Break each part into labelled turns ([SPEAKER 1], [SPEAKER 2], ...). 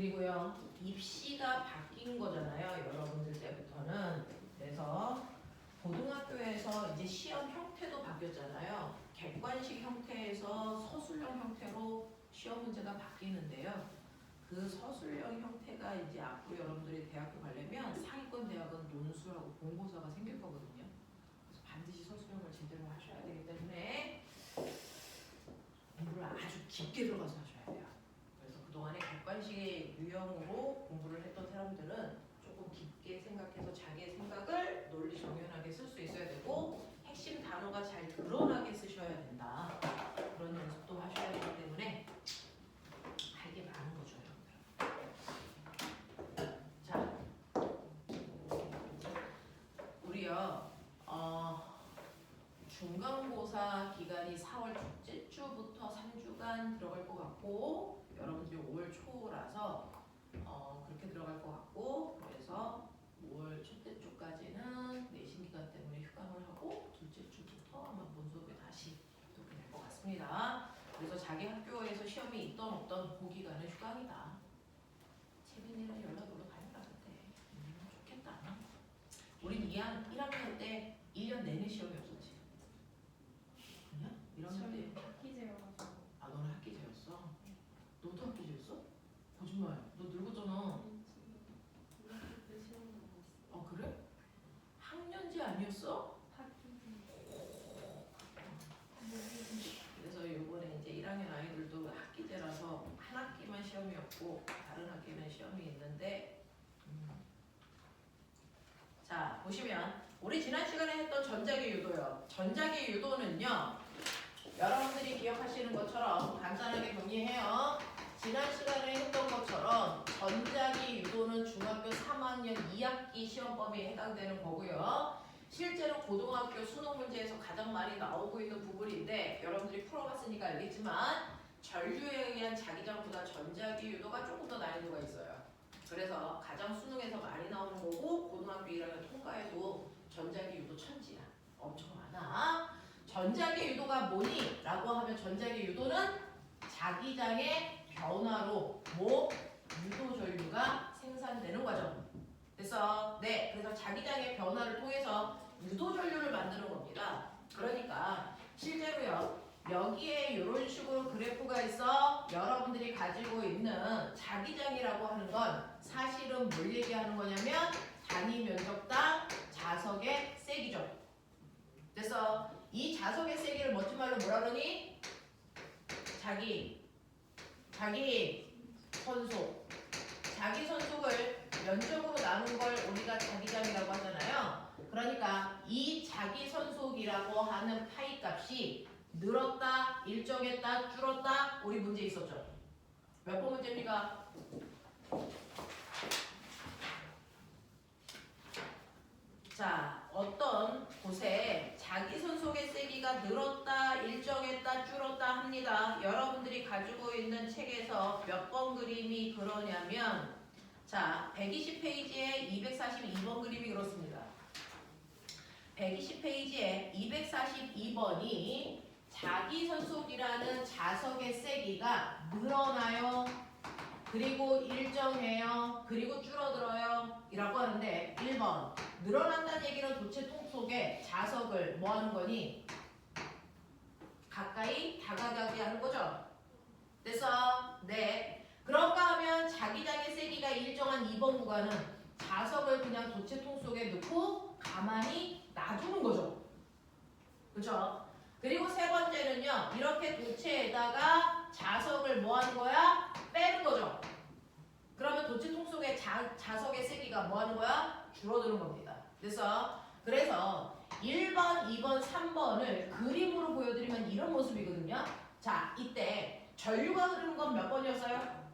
[SPEAKER 1] 그리고요, 입시가 바뀐 거잖아요. 여러분들 때부터는. 그래서 고등학교에서 이제 시험 형태도 바뀌었잖아요. 객관식 형태에서 서술형 형태로 시험 문제가 바뀌는데요. 그 서술형 형태가 이제 앞으로 여러분들이 대학교 가려면 상위권 대학은 논술하고 본고사가 생길 거거든요. 그래서 반드시 서술형을 제대로 하셔야 되기 때문에 공부를 아주 깊게 들어가서 하셔야 돼요. 그래서 그동안에 객관식의 유형으로 공부를 했던 사람들은 조금 깊게 생각해서 자기의 생각을 논리 정연하게 쓸 수 있어야 되고 핵심 단어가 잘 드러나게 쓰셔야 된다. 그런 연습도 하셔야 되기 때문에 할 게 많은 거죠, 여러분들. 자, 우리요 중간고사 기간이 4월 둘째 주부터 3주간 들어갈 것 같고 여러분들이 5월 초라서 그렇게 들어갈 것 같고 그래서 5월 첫째 주까지는 내신 기간 때문에 휴강을 하고 둘째 주부터 아마 본수업에 다시 이렇게 될 것 같습니다. 그래서 자기 학교에서 시험이 있던 없던 그 기간은 휴강이다. 채민이랑 연락으로 가니까 그때 좋겠다. 우린 1학년 때 1년 내내 시험이 없었지. 아니야? 1학년 때
[SPEAKER 2] 학기제여가지고.
[SPEAKER 1] 아 너는 학기제였어? 너도 학기제였어? 거짓말. 너 늙었잖아. 아 그래? 학년제 아니었어? 그래서 이번에 이제 1학년 아이들도 학기제라서 한 학기만 시험이 없고 다른 학기는 시험이 있는데 자 보시면 우리 지난 시간에 했던 전자기 유도요. 전자기 유도는요. 여러분들이 기억하시는 것처럼 간단하게 정리해요. 지난 시간에 했던 것처럼 전자기 유도는 중학교 3학년 2학기 시험 범위에 해당되는 거고요. 실제로 고등학교 수능 문제에서 가장 많이 나오고 있는 부분인데 여러분들이 풀어봤으니까 알겠지만 전류에 의한 자기장보다 전자기 유도가 조금 더 난이도가 있어요. 그래서 가장 수능에서 많이 나오는 거고 고등학교 1학년 통과에도 전자기 유도 천지야. 엄청 많아. 전자기 유도가 뭐니? 라고 하면 전자기 유도는 자기장의 변화로 유도 전류가 생산되는 과정. 그래서 그래서 자기장의 변화를 통해서 유도 전류를 만드는 겁니다. 그러니까 실제로요. 여기에 이런 식으로 그래프가 있어. 여러분들이 가지고 있는 자기장이라고 하는 건 사실은 뭘 얘기하는 거냐면 단위 면적당 자석의 세기죠. 그래서 이 자석의 세기를 멋진 말로 뭐라 그러니? 자기 선속. 자기 선속을 면적으로 나눈 걸 우리가 자기장이라고 하잖아요. 그러니까 이 자기 선속이라고 하는 파이 값이 늘었다, 일정했다, 줄었다. 우리 문제 있었죠. 몇 번 문제입니까? 자, 어떤 곳에 자기 선속의 세기가 늘었다, 일정했다, 줄었다 합니다. 여러분들이 가지고 있는 책에서 몇 번 그림이 그러냐면 자, 120페이지에 242번 그림이 그렇습니다. 120페이지에 242번이 자기 선속이라는 자석의 세기가 늘어나요. 그리고 일정해요. 그리고 줄어들어요. 이라고 하는데 1번 늘어난다는 얘기는 도체 통 속에 자석을 뭐 하는 거니? 가까이 다가가게 하는 거죠. 그래서 그런가 하면 자기장의 세기가 일정한 2번 구간은 자석을 그냥 도체 통 속에 넣고 가만히 놔두는 거죠. 그렇죠? 그리고 세 번째는요. 이렇게 도체에다가 자석을 뭐 하는 거야? 빼는 거죠. 그러면 도체 통 속에 자석의 세기가 뭐 하는 거야? 줄어드는 겁니다. 그래서 1번, 2번, 3번을 그림으로 보여드리면 이런 모습이거든요. 자, 이때 전류가 흐르는 건 몇 번이었어요?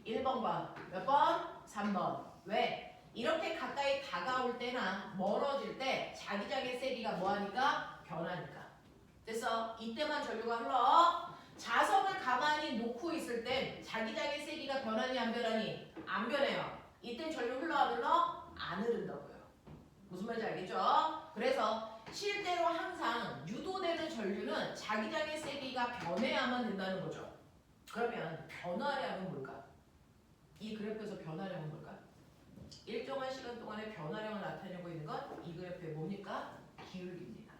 [SPEAKER 1] 1번과 몇 번? 3번. 왜? 이렇게 가까이 다가올 때나 멀어질 때 자기장의 세기가 뭐하니까? 변하니까. 그래서 이때만 전류가 흘러. 자석을 가만히 놓고 있을 땐 자기장의 세기가 변하니 안 변하니? 안 변해요. 이땐 전류 흘러 안 흘러? 안 흐른다고요. 무슨 말인지 알겠죠? 그래서 실제로 항상 유도되는 전류는 자기장의 세기가 변해야만 된다는 거죠. 그러면 변화량은 뭘까? 이 그래프에서 변화량은 뭘까? 일정한 시간 동안에 변화량을 나타내고 있는 건 이 그래프의 뭡니까? 기울기입니다.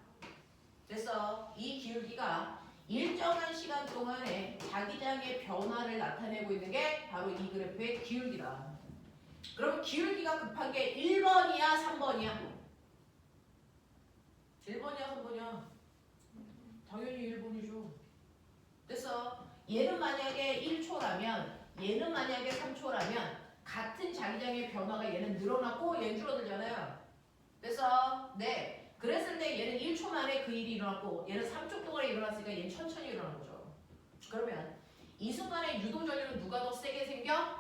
[SPEAKER 1] 그래서 이 기울기가 일정한 시간 동안에 자기장의 변화를 나타내고 있는 게 바로 이 그래프의 기울기다. 그럼 기울기가 급한 게 1번이야, 3번이야? 1번이야, 3번이야? 당연히 1번이죠. 그래서 얘는 만약에 1초라면 얘는 만약에 3초라면 같은 자기장의 변화가 얘는 늘어났고 얘는 줄어들잖아요. 그래서 네, 그랬을 때 얘는 1초 만에 그 일이 일어났고 얘는 3초 동안에 일어났으니까 얘는 천천히 일어난 거죠. 그러면 이 순간에 유도 전류는 누가 더 세게 생겨?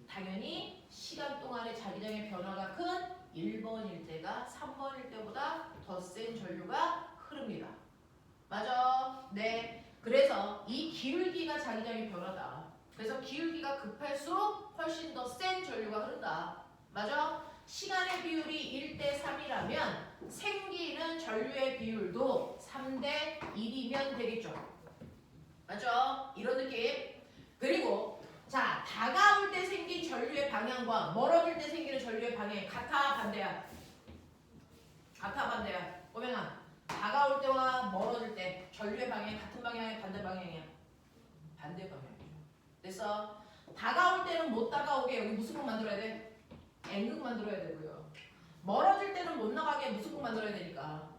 [SPEAKER 1] 당연히 시간 동안의 자기장의 변화가 큰 1번일 때가 3번일 때보다 더 센 전류가 흐릅니다. 맞아? 네. 그래서 이 기울기가 자기장의 변화다. 그래서 기울기가 급할수록 훨씬 더 센 전류가 흐른다. 맞아? 시간의 비율이 1대 3이라면 생기는 전류의 비율도 3대 1이면 되겠죠. 맞죠? 이런 느낌. 그리고 자, 다가올 때 생긴 전류의 방향과 멀어질 때 생기는 전류의 방향이 같아, 반대야? 같아, 반대야? 꼬맹아, 다가올 때와 멀어질 때 전류의 방향이 같은 방향이야, 반대 방향이야? 반대 방향이죠. 그래서 다가올 때는 못 다가오게 여기 무슨 극 만들어야 돼? N극 만들어야 되고요. 멀어질 때는 못 나가게 무슨 극 만들어야 되니까?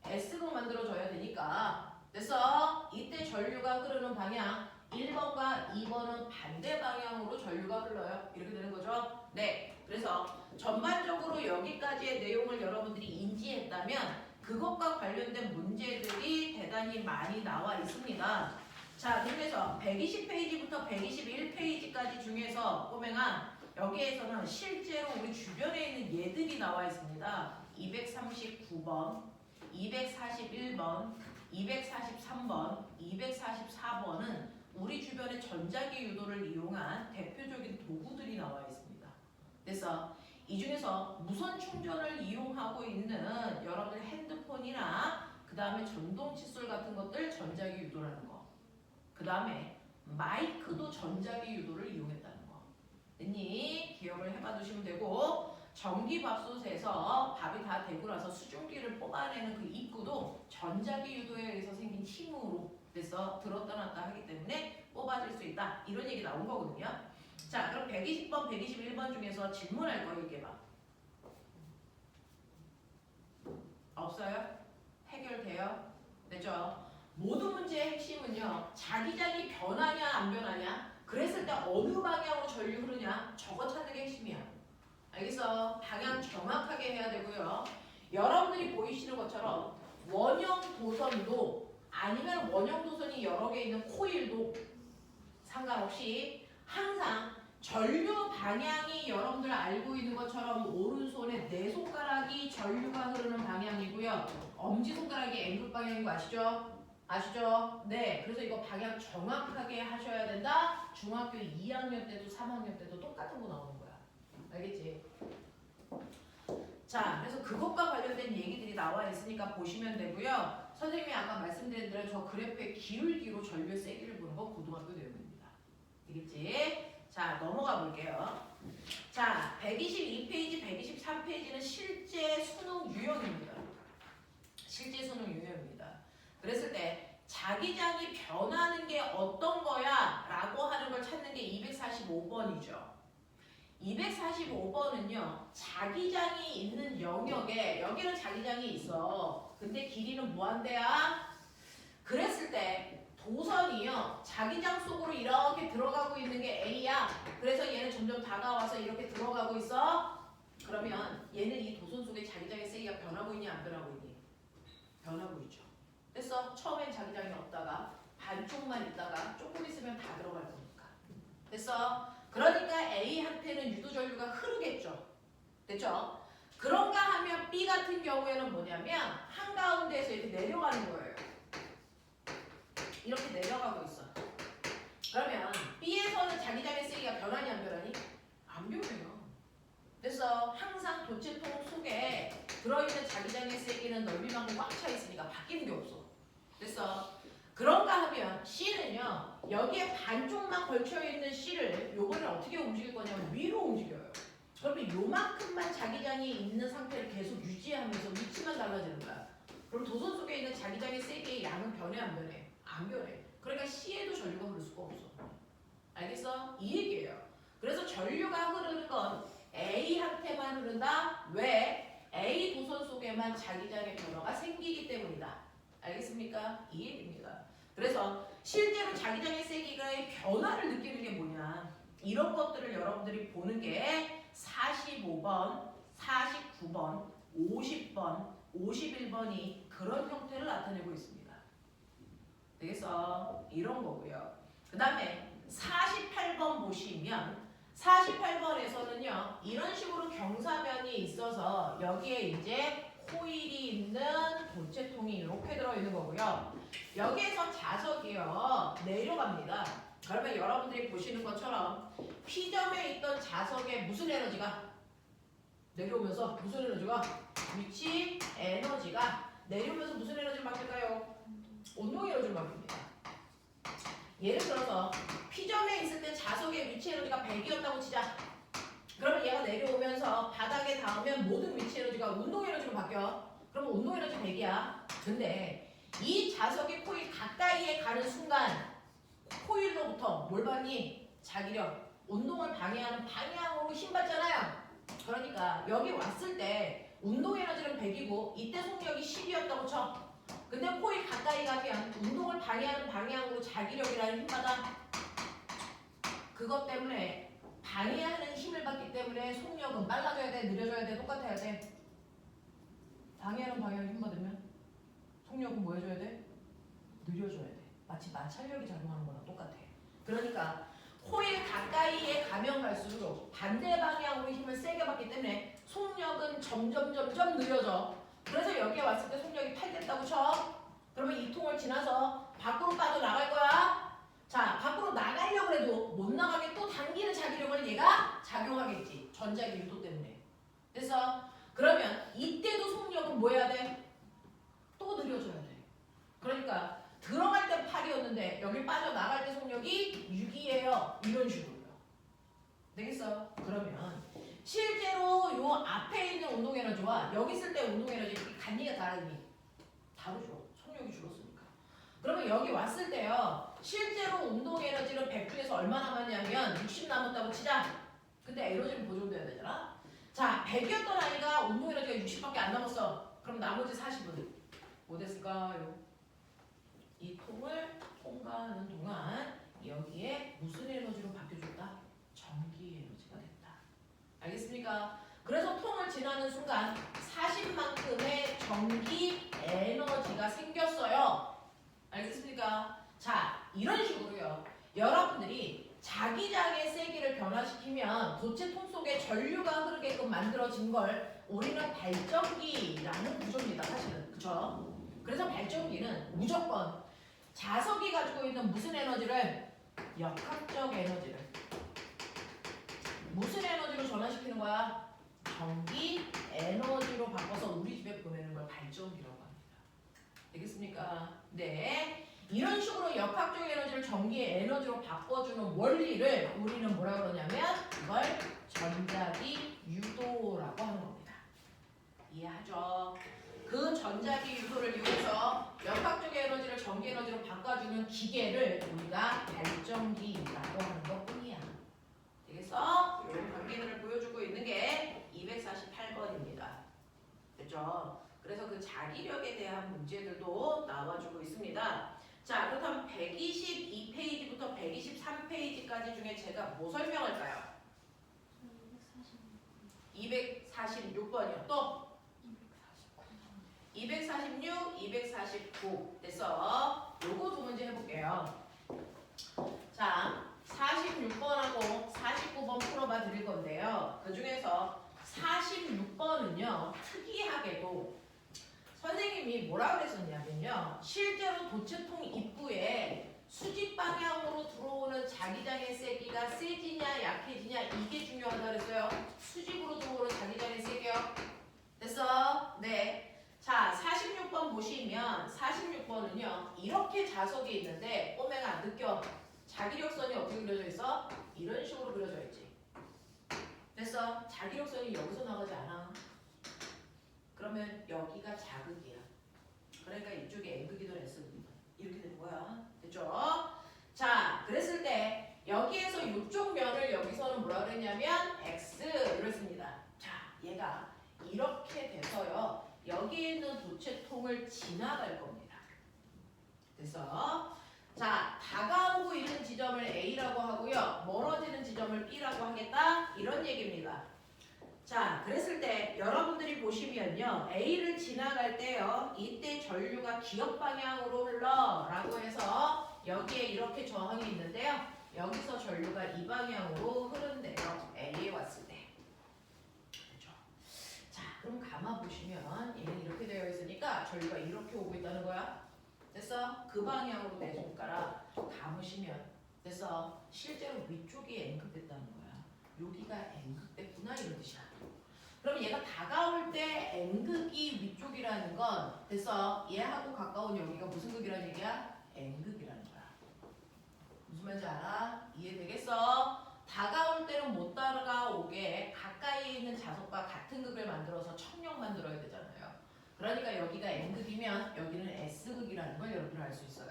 [SPEAKER 1] S극 만들어줘야 되니까. 그래서 이때 전류가 흐르는 방향 1번과 2번은 반대 방향으로 전류가 흘러요. 이렇게 되는 거죠. 네. 그래서 전반적으로 여기까지의 내용을 여러분들이 인지했다면 그것과 관련된 문제들이 대단히 많이 나와 있습니다. 자, 그래서 120페이지부터 121페이지까지 중에서 꼬맹아 여기에서는 실제로 우리 주변에 있는 예들이 나와 있습니다. 239번, 241번, 243번, 244번은 우리 주변의 전자기 유도를 이용한 대표적인 도구들이 나와 있습니다. 그래서 이 중에서 무선 충전을 이용하고 있는 여러분들 핸드폰이나 그 다음에 전동 칫솔 같은 것들 전자기 유도라는 거. 그 다음에 마이크도 전자기 유도를 이용했다는 거. 됐니? 기억을 해봐 두시면 되고 전기밥솥에서 밥이 다 되고 나서 수증기를 뽑아내는 그 입구도 전자기 유도에 의해서 생긴 힘으로 그래서 들었다 놨다 하기 때문에 뽑아질 수 있다. 이런 얘기 나온 거거든요. 자, 그럼 120번, 121번 중에서 질문할 거 얘기해봐. 없어요? 해결돼요? 됐죠? 모든 문제의 핵심은요. 자기장이 변하냐 안 변하냐? 그랬을 때 어느 방향으로 전류 흐르냐? 저거 찾는 게 핵심이야. 알겠어? 방향 정확하게 해야 되고요. 여러분들이 보이시는 것처럼 원형 도선도 아니면 원형 도선이 여러 개 있는 코일도 상관없이 항상 전류 방향이 여러분들 알고 있는 것처럼 오른손에 네 손가락이 전류가 흐르는 방향이고요. 엄지손가락이 N극 방향인 거 아시죠? 아시죠? 네. 그래서 이거 방향 정확하게 하셔야 된다. 중학교 2학년 때도 3학년 때도 똑같은 거 나오는 거야. 알겠지? 자, 그래서 그것과 관련된 얘기들이 나와 있으니까 보시면 되고요. 선생님이 아까 말씀드린 대로 저 그래프의 기울기로 전류의 세기를 보는 건 고등학교 내용입니다. 되겠지? 자, 넘어가 볼게요. 자, 122페이지, 123페이지는 실제 수능 유형입니다. 실제 수능 유형입니다. 그랬을 때 자기장이 변하는 게 어떤 거야? 라고 하는 걸 찾는 게 245번이죠. 245번은요. 자기장이 있는 영역에 여기는 자기장이 있어. 근데 길이는 무한대야. 그랬을 때 도선이요. 자기장 속으로 이렇게 들어가고 있는 게 A야. 그래서 얘는 점점 다가와서 이렇게 들어가고 있어. 그러면 얘는 이 도선 속에 자기장의 세기가 변하고 있니 안 변하고 있니? 변하고 있죠. 그래서 처음엔 자기장이 없다가 반쪽만 있다가 조금 있으면 다 들어갈 거니까. 됐어? 그러니까 A한테는 유도전류가 흐르겠죠. 됐죠? 그런가 하면 B 같은 경우에는 뭐냐면 한가운데에서 이렇게 내려가는 거예요. 이렇게 내려가고 있어. 그러면 B에서는 자기장의 세기가 변하니 안 변하니? 안 변해요. 그래서 항상 도체통 속에 들어있는 자기장의 세기는 넓이만큼 꽉 차 있으니까 바뀌는 게 없어. 그래서 그런가 하면 C는요. 그러면요 여기에 반쪽만 걸쳐 있는 C를 요거를 어떻게 움직일 거냐면 위로 움직여요. 그러면 요만큼만 자기장이 있는 상태를 계속 유지하면서 위치만 달라지는 거야. 그럼 도선 속에 있는 자기장의 세기의 양은 변해 안 변해? 안 변해. 그러니까 C에도 전류가 흐를 수가 없어. 알겠어? 이 얘기예요. 그래서 전류가 흐르는 건 A한테만 흐른다. 왜? A 도선 속에만 자기장의 변화가 생기기 때문이다. 알겠습니까? 이 얘기입니다. 그래서 실제로 자기장의 세기의 변화를 느끼는 게 뭐냐? 이런 것들을 여러분들이 보는 게 45번, 49번, 50번, 51번이 그런 형태를 나타내고 있습니다. 되겠어? 이런 거고요. 그 다음에 48번 보시면 48번에서는요 이런 식으로 경사면이 있어서 여기에 이제 코일이 있는 도체통이 이렇게 들어있는 거고요. 여기에서 자석이요 내려갑니다. 그러면 여러분들이 보시는 것처럼 P점에 있던 자석에 무슨 에너지가 내려오면서 무슨 에너지가 위치 에너지가 내려오면서 무슨 에너지를 맡길까요? 운동 에너지를 맡깁니다. 예를 들어서 P점에 있을 때 자석의 위치 에너지가 100이었다고 치자. 그러면 얘가 내려오면서 바닥에 닿으면 모든 위치 에너지가 운동 에너지로 바뀌어. 그러면 운동 에너지 100이야. 근데 이 자석의 코일 가까이에 가는 순간 코일로부터 뭘 받니? 자기력, 운동을 방해하는 방향으로 힘 받잖아요. 그러니까 여기 왔을 때 운동 에너지는 100이고 이때 속력이 10이었다고 쳐. 근데 코일 가까이 가면 운동을 방해하는 방향으로 자기력이라는 힘 받아. 그것 때문에 방해하는 힘을 받기 때문에 속력은 빨라져야 돼, 느려져야 돼, 똑같아야 돼. 방해하는 방향으로 힘 받으면 속력은 뭐 해줘야 돼? 느려져야 돼. 마치 마찰력이 작용하는 거랑 똑같아. 그러니까 코일 가까이에 가면 갈수록 반대 방향으로 힘을 세게 받기 때문에 속력은 점점 느려져. 그래서 여기에 왔을 때 속력이 8 됐다고 쳐. 그러면 이 통을 지나서 밖으로 빠져나갈 거야. 자, 밖으로 나가려고 해도 못 나가게 또 당기는 자기력을 얘가 작용하겠지. 전자기 유도 때문에. 그래서 그러면 이때도 속력은 뭐 해야 돼? 또 느려져야 돼. 그러니까 들어갈 때 8이었는데 여기 빠져나갈 때 속력이 6이에요. 이런 식으로요. 되겠어? 그러면 실제로 요 앞에 있는 운동에너지와 여기 있을 때 운동에너지 간리가 다르죠. 속력이 줄었으니까. 그러면 여기 왔을 때요. 실제로 운동에너지는 100 중에서 얼마 남았냐면 60 남았다고 치자. 근데 에너지는 보존돼야 되잖아. 자, 100이었던 아이가 운동에너지가 60밖에 안 남았어. 그럼 나머지 40은 뭐 됐을까요? 이 통을 통과하는 동안 여기에 무슨 에너지로 바뀌어줬다? 전기 에너지가 됐다. 알겠습니까? 그래서 통을 지나는 순간 40만큼의 전기 에너지가 생겼어요. 알겠습니까? 자, 이런 식으로요. 여러분들이 자기장의 세기를 변화시키면 도체통 속에 전류가 흐르게끔 만들어진 걸 우리는 발전기라는 구조입니다. 사실은. 그쵸? 그래서 발전기는 무조건 자석이 가지고 있는 무슨 에너지를? 역학적 에너지를 무슨 에너지로 전환시키는 거야? 전기 에너지로 바꿔서 우리 집에 보내는 걸 발전기라고 합니다. 되겠습니까? 네. 이런 식으로 역학적 에너지를 전기 에너지로 바꿔주는 원리를 우리는 뭐라 그러냐면 이걸 전자기 유도라고 하는 겁니다. 이해하죠? 그 전자기 유도를 이용해서 역학적 에너지를 전기 에너지로 바꿔주는 기계를 우리가 발전기라고 하는 것뿐이야. 되겠어? 이런 관계들을 보여주고 있는 게 248번입니다. 됐죠? 그래서 그 자기력에 대한 문제들도 나와주고 있습니다. 자, 그렇다면 122페이지부터 123페이지까지 중에 제가 뭐 설명할까요? 246번이요. 또? 246, 249 됐어. 요거 두 문제 해볼게요. 자, 46번하고 49번 풀어봐 드릴 건데요. 그 중에서 46번은요, 특이하게도 선생님이 뭐라 그랬었냐면요. 실제로 도체통 입구에 수직 방향으로 들어오는 자기장의 세기가 세지냐 약해지냐 이게 중요하다 그랬어요. 수직으로 들어오는 자기장의 세기요. 됐어? 네. 자, 46번 보시면 46번은요. 이렇게 자석이 있는데 꼬맹아 느껴. 자기력선이 어떻게 그려져 있어? 이런 식으로 그려져 있지. 됐어? 자기력선이 여기서 나가지 않아. 그러면 여기가 자극이야. 그러니까 이쪽에 N극이든 S극이든 이렇게 되는 거야. 됐죠? 자, 그랬을 때 여기에서 이쪽 면을 여기서는 뭐라 그랬냐면 X 이랬습니다. 자, 얘가 이렇게 돼서요. 여기에 있는 도체통을 지나갈 겁니다. 됐어? 자, 다가오고 있는 지점을 A라고 하고요. 멀어지는 지점을 B라고 하겠다. 이런 얘기입니다. 자, 그랬을 때 여러분들이 보시면요. A를 지나갈 때요. 이때 전류가 기역 방향으로 흘러 라고 해서 여기에 이렇게 저항이 있는데요. 여기서 전류가 이 방향으로 흐른대요. A에 왔을 때. 그렇죠? 자, 그럼 가만 보시면 얘는 이렇게 되어 있으니까 전류가 이렇게 오고 있다는 거야. 됐어? 그 방향으로 내 손가락 감으시면 됐어? 실제로 위쪽이 N극됐다는 거야. 여기가 N극됐구나 이런 뜻이야. 그럼 얘가 다가올 때 N극이 위쪽이라는 건 됐어? 얘하고 가까운 여기가 무슨 극이라는 얘기야? N극이라는 거야. 무슨 말인지 알아? 이해되겠어? 다가올 때는 못 따라오게 가까이 있는 자석과 같은 극을 만들어서 청력 만들어야 되잖아요. 그러니까 여기가 N극이면 여기는 S극이라는 걸 여러분 알 수 있어요.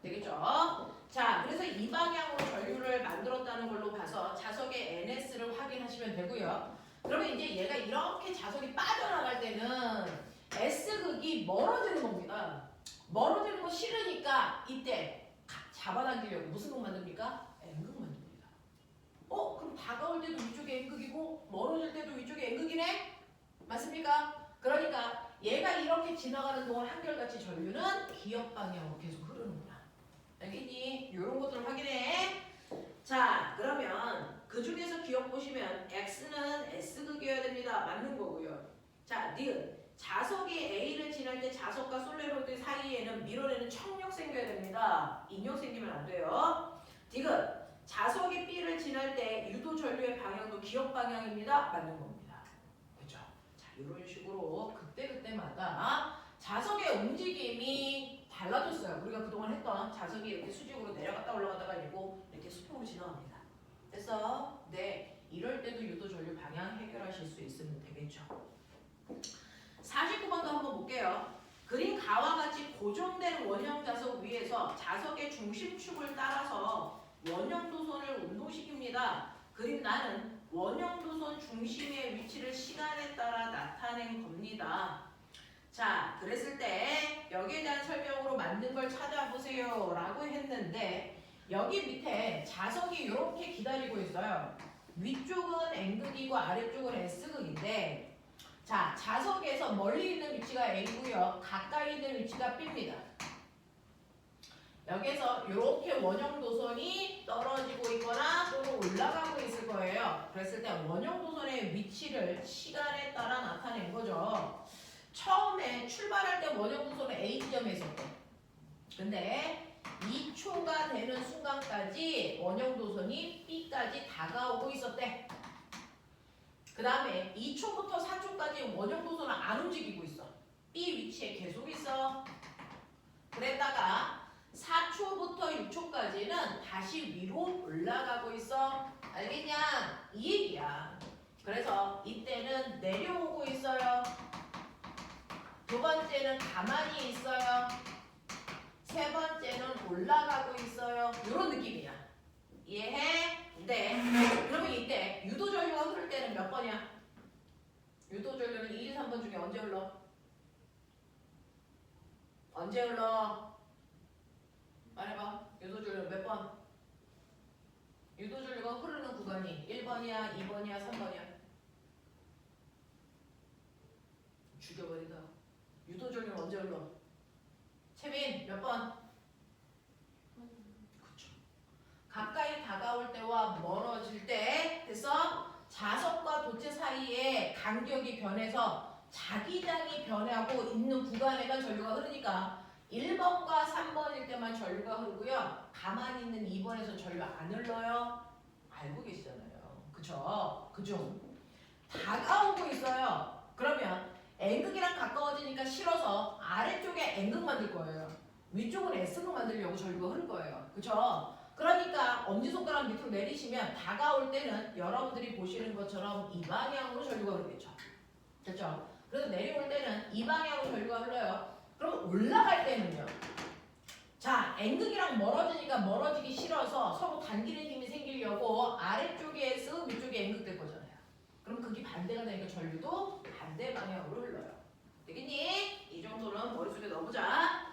[SPEAKER 1] 되겠죠? 자, 그래서 이 방향으로 전류를 만들었다는 걸로 봐서 자석의 NS를 확인하시면 되고요. 그러면 이제 얘가 이렇게 자석이 빠져나갈 때는 S극이 멀어지는 겁니다. 멀어지는 거 싫으니까 이때 잡아당기려고 무슨 극 만듭니까? N극 만듭니다. 그럼 다가올 때도 위쪽에 N극이고 멀어질 때도 위쪽에 N극이네? 맞습니까? 그러니까 얘가 이렇게 지나가는 동안 한결같이 전류는 기역 방향으로 계속 흐르는구나. 알겠니? 이런 것들을 확인해. 자, 그러면 그 중에서 기억 보시면 X는 S극이어야 됩니다. 맞는 거고요. 자, 니은 자석이 A를 지날 때 자석과 솔레로이드 사이에는 밀어내는 청력 생겨야 됩니다. 인력 생기면 안 돼요. 디귿 자석이 B를 지날 때 유도 전류의 방향도 기역 방향입니다. 맞는 겁니다. 그렇죠? 자, 이런 식으로 그때그때마다 자석의 움직임이 달라졌어요. 우리가 그동안 했던 자석이 이렇게 수직으로 내려갔다 올라갔다가 아니고 이렇게 수평으로 지나갑니다. 됐어? 네. 이럴 때도 유도 전류 방향 해결하실 수 있으면 되겠죠. 49번도 한번 볼게요. 그린 가와 같이 고정된 원형 자석 위에서 자석의 중심축을 따라서 원형 도선을 운동시킵니다. 그림 나는 원형 도선 중심의 위치를 시간에 따라 나타낸 겁니다. 자, 그랬을 때 여기에 대한 설명으로 맞는 걸 찾아보세요 라고 했는데 여기 밑에 자석이 이렇게 기다리고 있어요. 위쪽은 N극이고 아래쪽은 S극인데 자, 자석에서 멀리 있는 위치가 A고요. 가까이 있는 위치가 B입니다. 여기서 이렇게 원형 도선이 떨어지고 있거나 또는 올라가고 있을 거예요. 그랬을 때 원형 도선의 위치를 시간에 따라 나타낸 거죠. 처음에 출발할 때 원형 도선은 A 지점에 있었대. 근데 2초가 되는 순간까지 원형 도선이 B까지 다가오고 있었대. 그 다음에 2초부터 4초까지 원형 도선은 안 움직이고 있어. B 위치에 계속 있어. 그랬다가 4초부터 6초까지는 다시 위로 올라가고 있어. 알겠냐? 이 얘기야. 그래서 이때는 내려오고 있어요. 두 번째는 가만히 있어요. 세 번째는 올라가고 있어요. 이런 느낌이야. 이해해? 네. 그러면 이때 유도 전류가 흐를 때는 몇 번이야? 유도 전류는 1, 2, 3번 중에 언제 흘러? 언제 흘러? 말해봐. 유도 전류 몇 번? 유도 전류가 흐르는 구간이 1번이야, 2번이야, 3번이야? 죽여버리다. 유도 전류는 언제 흘러? 채민 몇 번? 그쵸. 가까이 다가올 때와 멀어질 때 됐어? 자석과 도체 사이에 간격이 변해서 자기장이 변하고 있는 구간에만 전류가 흐르니까 1번과 3번일 때만 전류가 흐르고요. 가만히 있는 2번에서 전류 안 흘러요. 알고 계시잖아요. 그쵸? 그죠? 다가오고 있어요. 그러면 N극이랑 가까워지니까 싫어서 아래쪽에 N극 만들 거예요. 위쪽은 S극 만들려고 전류가 흐를 거예요. 그쵸? 그러니까 엄지손가락 밑으로 내리시면 다가올 때는 여러분들이 보시는 것처럼 이 방향으로 전류가 흐르겠죠. 됐죠? 그래서 내려올 때는 이 방향으로 전류가 흘러요. 그럼 올라갈 때는요. 자, N극이랑 멀어지니까 멀어지기 싫어서 서로 당기는 힘이 생기려고 아래쪽에 S, 위쪽에 N극 될 거잖아요. 그럼 극이 반대가 되니까 전류도 반대 방향으로 흘러요. 되겠니? 이 정도는 머릿속에 넣어보자.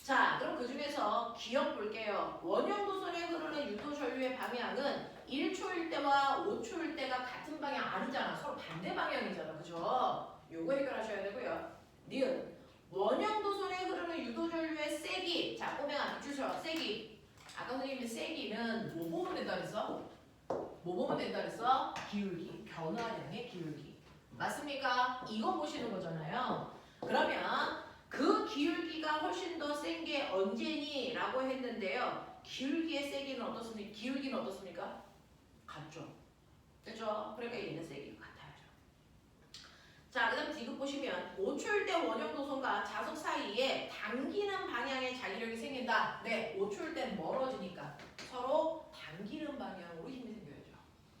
[SPEAKER 1] 자, 그럼 그 중에서 기억 볼게요. 원형도선에 흐르는 유도 전류의 방향은 1초일 때와 5초일 때가 같은 방향 아니잖아. 서로 반대 방향이잖아. 그죠? 요거 해결하셔야 되고요. 니은 원형도선에 흐르는 유도 전류의 세기. 자, 꼬맹아 주셔. 세기. 아까 선생님이 세기는 뭐 보면 된다 그랬어? 뭐 보면 된다 그랬어? 기울기. 변화량의 기울기. 맞습니까? 이거 보시는 거잖아요. 그러면 그 기울기가 훨씬 더 센 게 언제니? 라고 했는데요. 기울기의 세기는 어떻습니까? 기울기는 어떻습니까? 같죠. 그죠? 그러니까 얘는 세기가 같아야죠. 자, 그 다음 디귿 보시면 5초일 때 원형도선과 자석 사이에 당기는 방향의 자기력이 생긴다. 네, 5초일 때 멀어지니까 서로 당기는 방향으로 힘이 생겨야죠.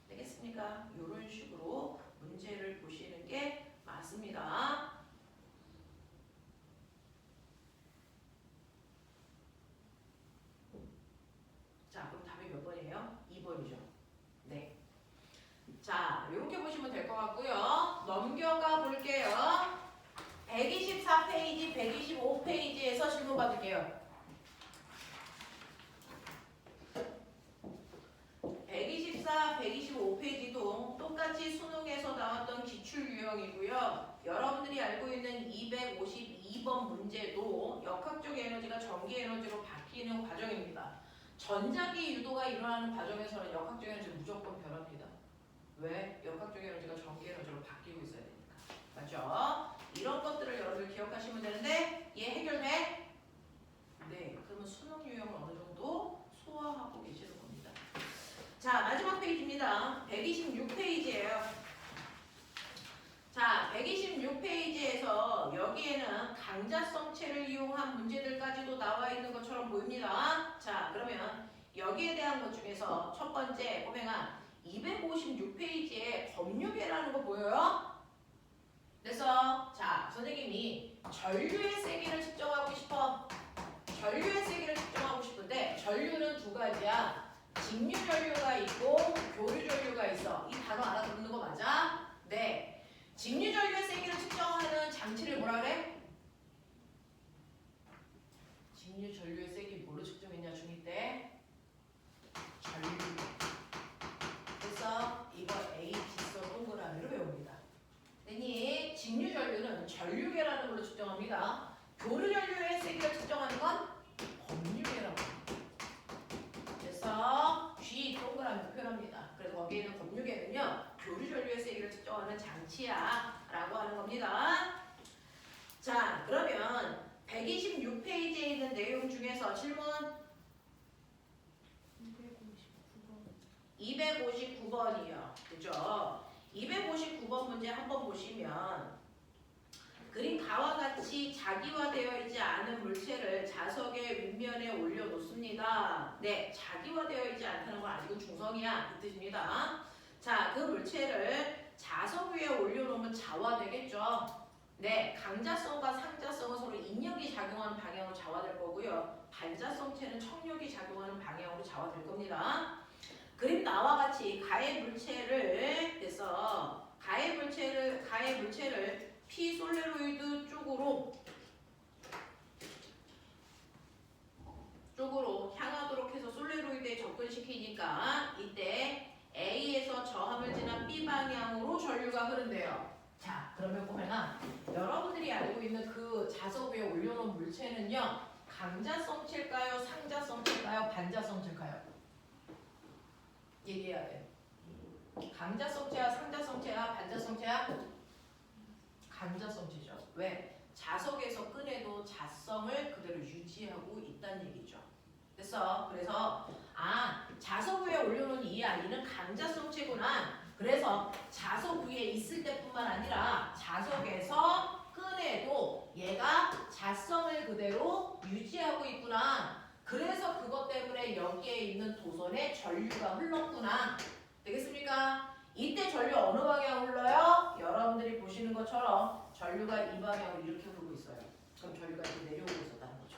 [SPEAKER 1] 되겠습니까? 이런 식으로 문제를 보시는 게 맞습니다. 자, 그럼 답이 몇 번이에요? 2번이죠. 네. 자, 이렇게 보시면 될 것 같고요. 넘겨가 볼게요. 124페이지, 125페이지에서 질문 받을게요. 124, 125페이지도 똑같이 수능에서 나왔던 기출 유형이고요. 여러분들이 알고 있는 252번 문제도 역학적 에너지가 전기 에너지로 바뀌는 과정입니다. 전자기 유도가 일어나는 과정에서는 역학적 에너지는 무조건 변합니다. 왜? 역학적 에너지가 전기 에너지로 바뀌고 있어야 되니까. 맞죠? 이런 것들을 여러분들 기억하시면 되는데 얘 해결돼? 네. 그러면 수능 유형을 어느 정도 소화하고 계시는 겁니다. 자, 마지막 페이지입니다. 126페이지예요. 자, 126페이지에서 여기에는 강자성체를 이용한 문제들까지도 나와 있는 것처럼 보입니다. 자, 그러면 여기에 대한 것 중에서 첫 번째 꼬맹아 256페이지에 검유계라는 거 보여요? 그래서 자, 선생님이 전류의 세기를 측정하고 싶어. 전류의 세기를 측정하고 싶은데 전류는 두 가지야. 직류 전류가 있고 교류 전류가 있어. 이 단어 알아듣는 거 맞아? 네. 직류 전류의 세기를 측정하는 장치를 뭐라 그래? 직류 전류의 세기 뭘로 측정했냐 중2 때? 전류. 그래서 이거 H선 동그라미로 배웁니다. 됐니? 직류 전류는 전류계라는 걸로 측정합니다. 교류 전류의 세기를 측정하는 건 검유계라고 합니다. 그래서 G 동그라미로 표현합니다. 그래서 거기에는 검유계는요. 교류 전류의 세기를 측정하는 장치야 라고 하는 겁니다. 자, 그러면 126페이지에 있는 내용 중에서 질문 259번이요. 그죠? 259번 문제 한번 보시면 그림 가와 같이 자기화되어 있지 않은 물체를 자석의 윗면에 올려놓습니다. 네, 자기화되어 있지 않다는 건 아니고 중성이야 이 뜻입니다. 자, 그 물체를 자석 위에 올려놓으면 자화되겠죠. 네, 강자성과 상자성은 서로 인력이 작용하는 방향으로 자화될 거고요. 반자성체는 청력이 작용하는 방향으로 자화될 겁니다. 그림 나와 같이 가해 물체를 그래서 가해 물체를 피솔레로이드 쪽으로 향하도록 해서 솔레로이드에 접근시키니까 이때 A에서 저함을 지난 B 방향으로 전류가 흐른대요. 자, 그러면 보면은 여러분들이 알고 있는 그 자석 위에 올려놓은 물체는요. 강자성체일까요? 상자성체일까요? 반자성체일까요? 얘기해야 돼. 강자성체야? 상자성체야? 반자성체야? 강자성체죠. 왜? 자석에서 꺼내도 자성을 그대로 유지하고 있다는 얘기죠. 그래서 자석 위에 올려놓은 이 아이는 강자성체구나. 그래서 자석 위에 있을 때뿐만 아니라 자석에서 꺼내도 얘가 자성을 그대로 유지하고 있구나. 그래서 그것 때문에 여기에 있는 도선에 전류가 흘렀구나. 되겠습니까? 이때 전류 어느 방향으로 흘러요? 여러분들이 보시는 것처럼 전류가 이 방향으로 이렇게 흐르고 있어요. 그럼 전류가 이렇게 내려오고 있었다는 거죠.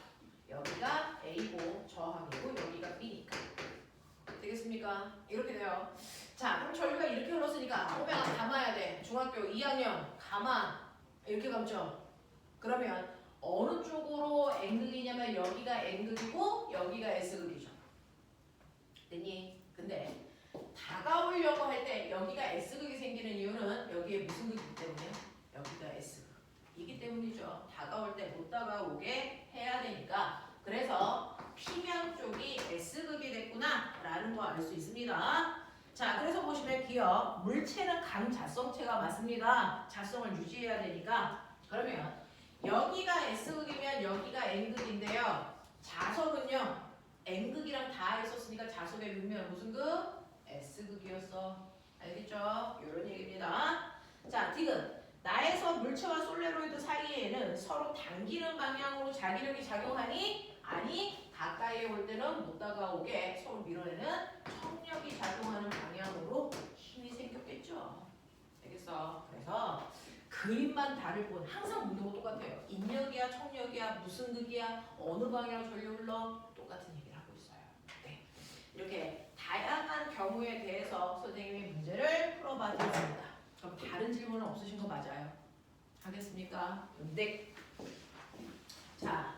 [SPEAKER 1] 여기가 A고 저항이고 여기가 B니까. 되겠습니까? 이렇게 돼요. 자, 그럼 전류가 이렇게 흘렀으니까 오면 감아야 돼. 중학교 2학년 감아. 이렇게 감죠. 그러면 어느 쪽으로 N극이냐면 여기가 N극이고 여기가 S극이죠. 됐니? 근데 다가오려고 할 때 여기가 S극이 생기는 이유는 여기에 무슨 극이기 때문에 여기가 S극이기 때문이죠. 다가올 때 못 다가오게 해야 되니까. 그래서 P면 쪽이 S극이 됐구나 라는 거 알 수 있습니다. 자, 그래서 보시면 기억 물체는 강자성체가 맞습니다. 자성을 유지해야 되니까. 그러면 여기가 S극이면 여기가 N극인데요. 자석은요 N극이랑 다 있었으니까 자석의 묘면 무슨 극? S극이었어. 알겠죠? 이런 얘기입니다. 자, 디귿. 나에서 물체와 솔레로이드 사이에는 서로 당기는 방향으로 자기력이 작용하니? 아니, 가까이에 올 때는 못 다가오게 서로 밀어내는 청력이 작용하는 방향으로 힘이 생겼겠죠. 알겠어? 그래서 그림만 다를 뿐 항상 문제가 똑같아요. 인력이야, 청력이야, 무슨 극이야, 어느 방향으로 전류 흘러 똑같은 얘기를 하고 있어요. 네. 이렇게 다양한 경우에 대해서 선생님이 문제를 풀어봐 드렸습니다. 그럼 다른 질문은 없으신 거 맞아요? 하겠습니까? 네. 자,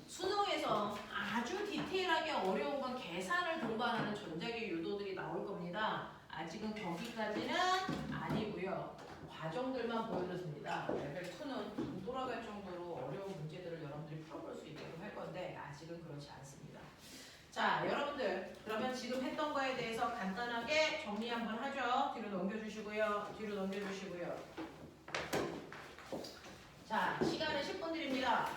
[SPEAKER 1] 수능에서 아주 디테일하게 어려운 건 계산을 동반하는 전자기 유도들이 나올 겁니다. 아직은 거기까지는 아니고요. 과정들만 보여드렸습니다. 레벨 2는 좀 돌아갈 정도로 어려운 문제들을 여러분들이 풀어볼 수 있도록 할 건데 아직은 그렇지 않습니다. 자, 여러분들 그러면 지금 했던 거에 대해서 간단하게 정리 한번 하죠. 뒤로 넘겨주시고요. 뒤로 넘겨주시고요. 자, 시간은 10분 드립니다.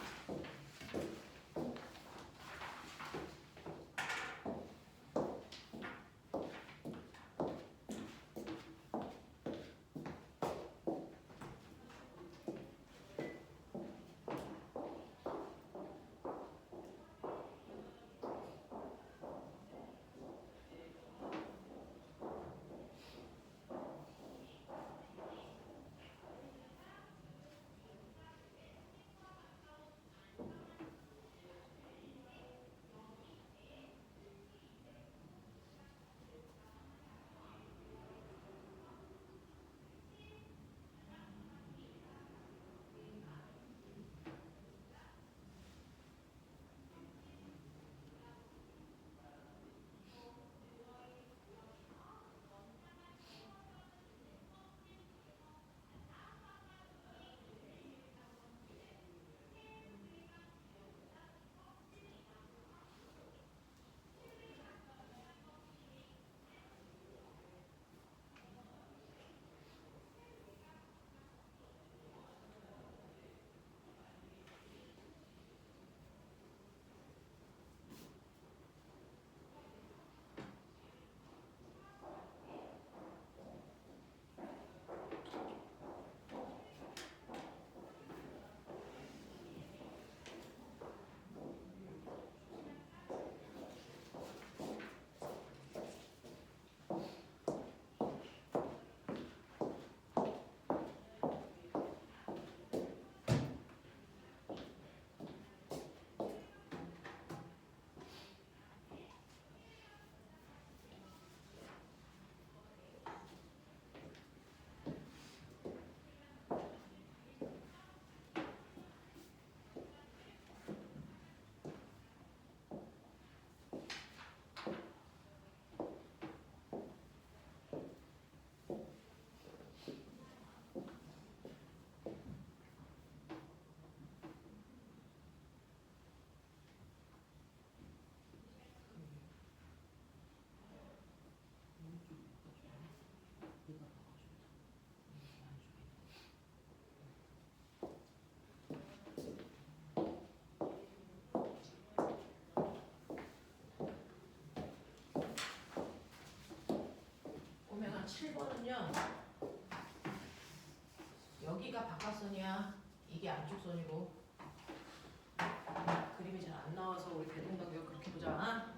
[SPEAKER 1] 여기가 바깥선이야. 이게 안쪽 선이고. 그림이 잘 안 나와서 우리 대동간격 그렇게 보자.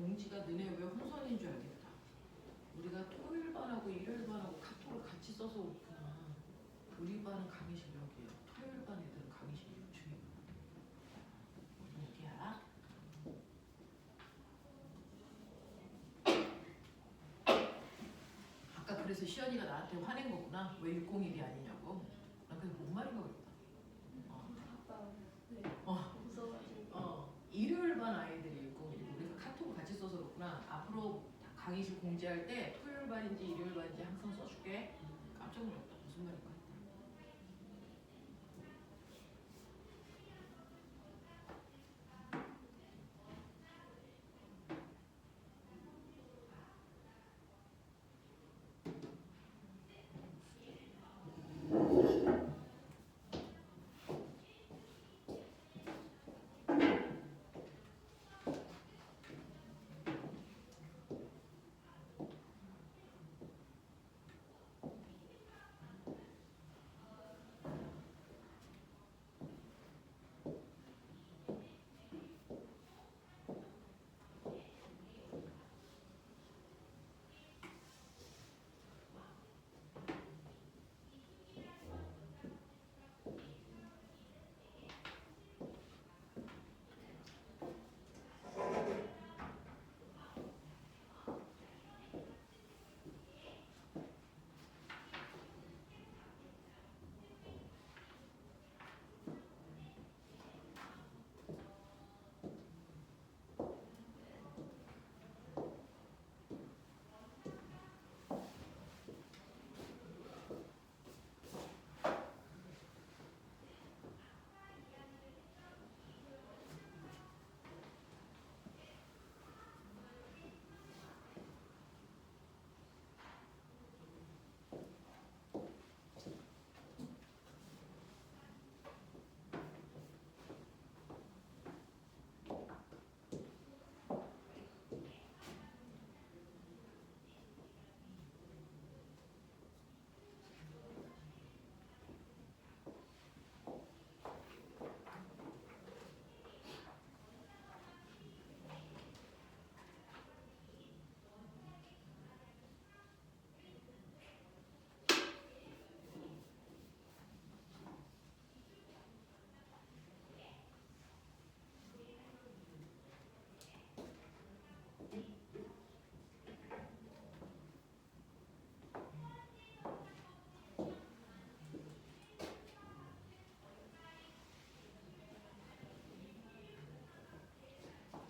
[SPEAKER 1] 공지가 너네 왜 혼선인 줄 알겠다. 우리가 토요일 반하고 일요일 반하고 카톡을 같이 써서 그렇구나. 우리 반은 강의실 여기에요. 토요일 반 애들은 강의실 6층이고. 여기야. 아까 그래서 시연이가 나한테 화낸 거구나. 왜 601이 아니냐고. 나 그게 뭔 말인가 그랬다.
[SPEAKER 2] 아빠, 네.
[SPEAKER 1] 강의실 공지할 때 토요일 반인지 일요일 반인지 항상 써줄게. 깜짝 놀랐다. 무슨 말인가?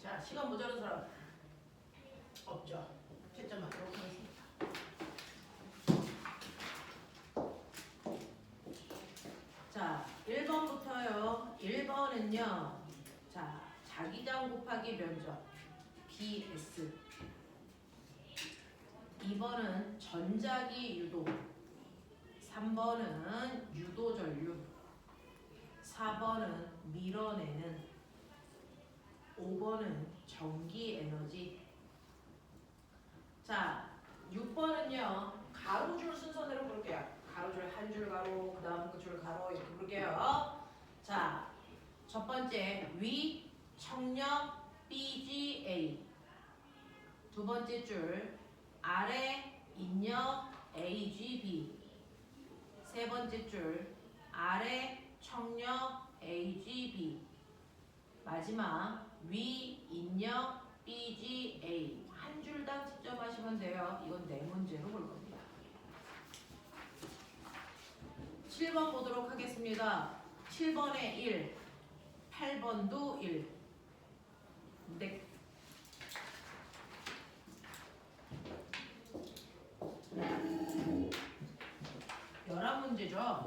[SPEAKER 1] 자, 시간 모자란 사람 없죠? 채점 하도록 하겠습니다. 자, 1번부터요. 1번은요. 자, 자기장 곱하기 면적 BS. 2번은 전자기 유도. 3번은 유도 전류. 4번은 밀어내는. 5번은 전기 에너지. 자, 6번은요. 가로줄 순서대로 볼게요. 가로줄 한 줄 가로, 그 다음 그 줄 가로 이렇게 볼게요. 자, 첫 번째 위 청력 BGA. 두 번째 줄 아래 인력 AGB. 세 번째 줄 아래 청력 AGB. 마지막 위 인력 BGA. 한 줄당 채점하시면 돼요. 이건 네 문제로 볼 겁니다. 7번 보도록 하겠습니다. 7번에 1, 8번도 1. 네. 열한 문제죠.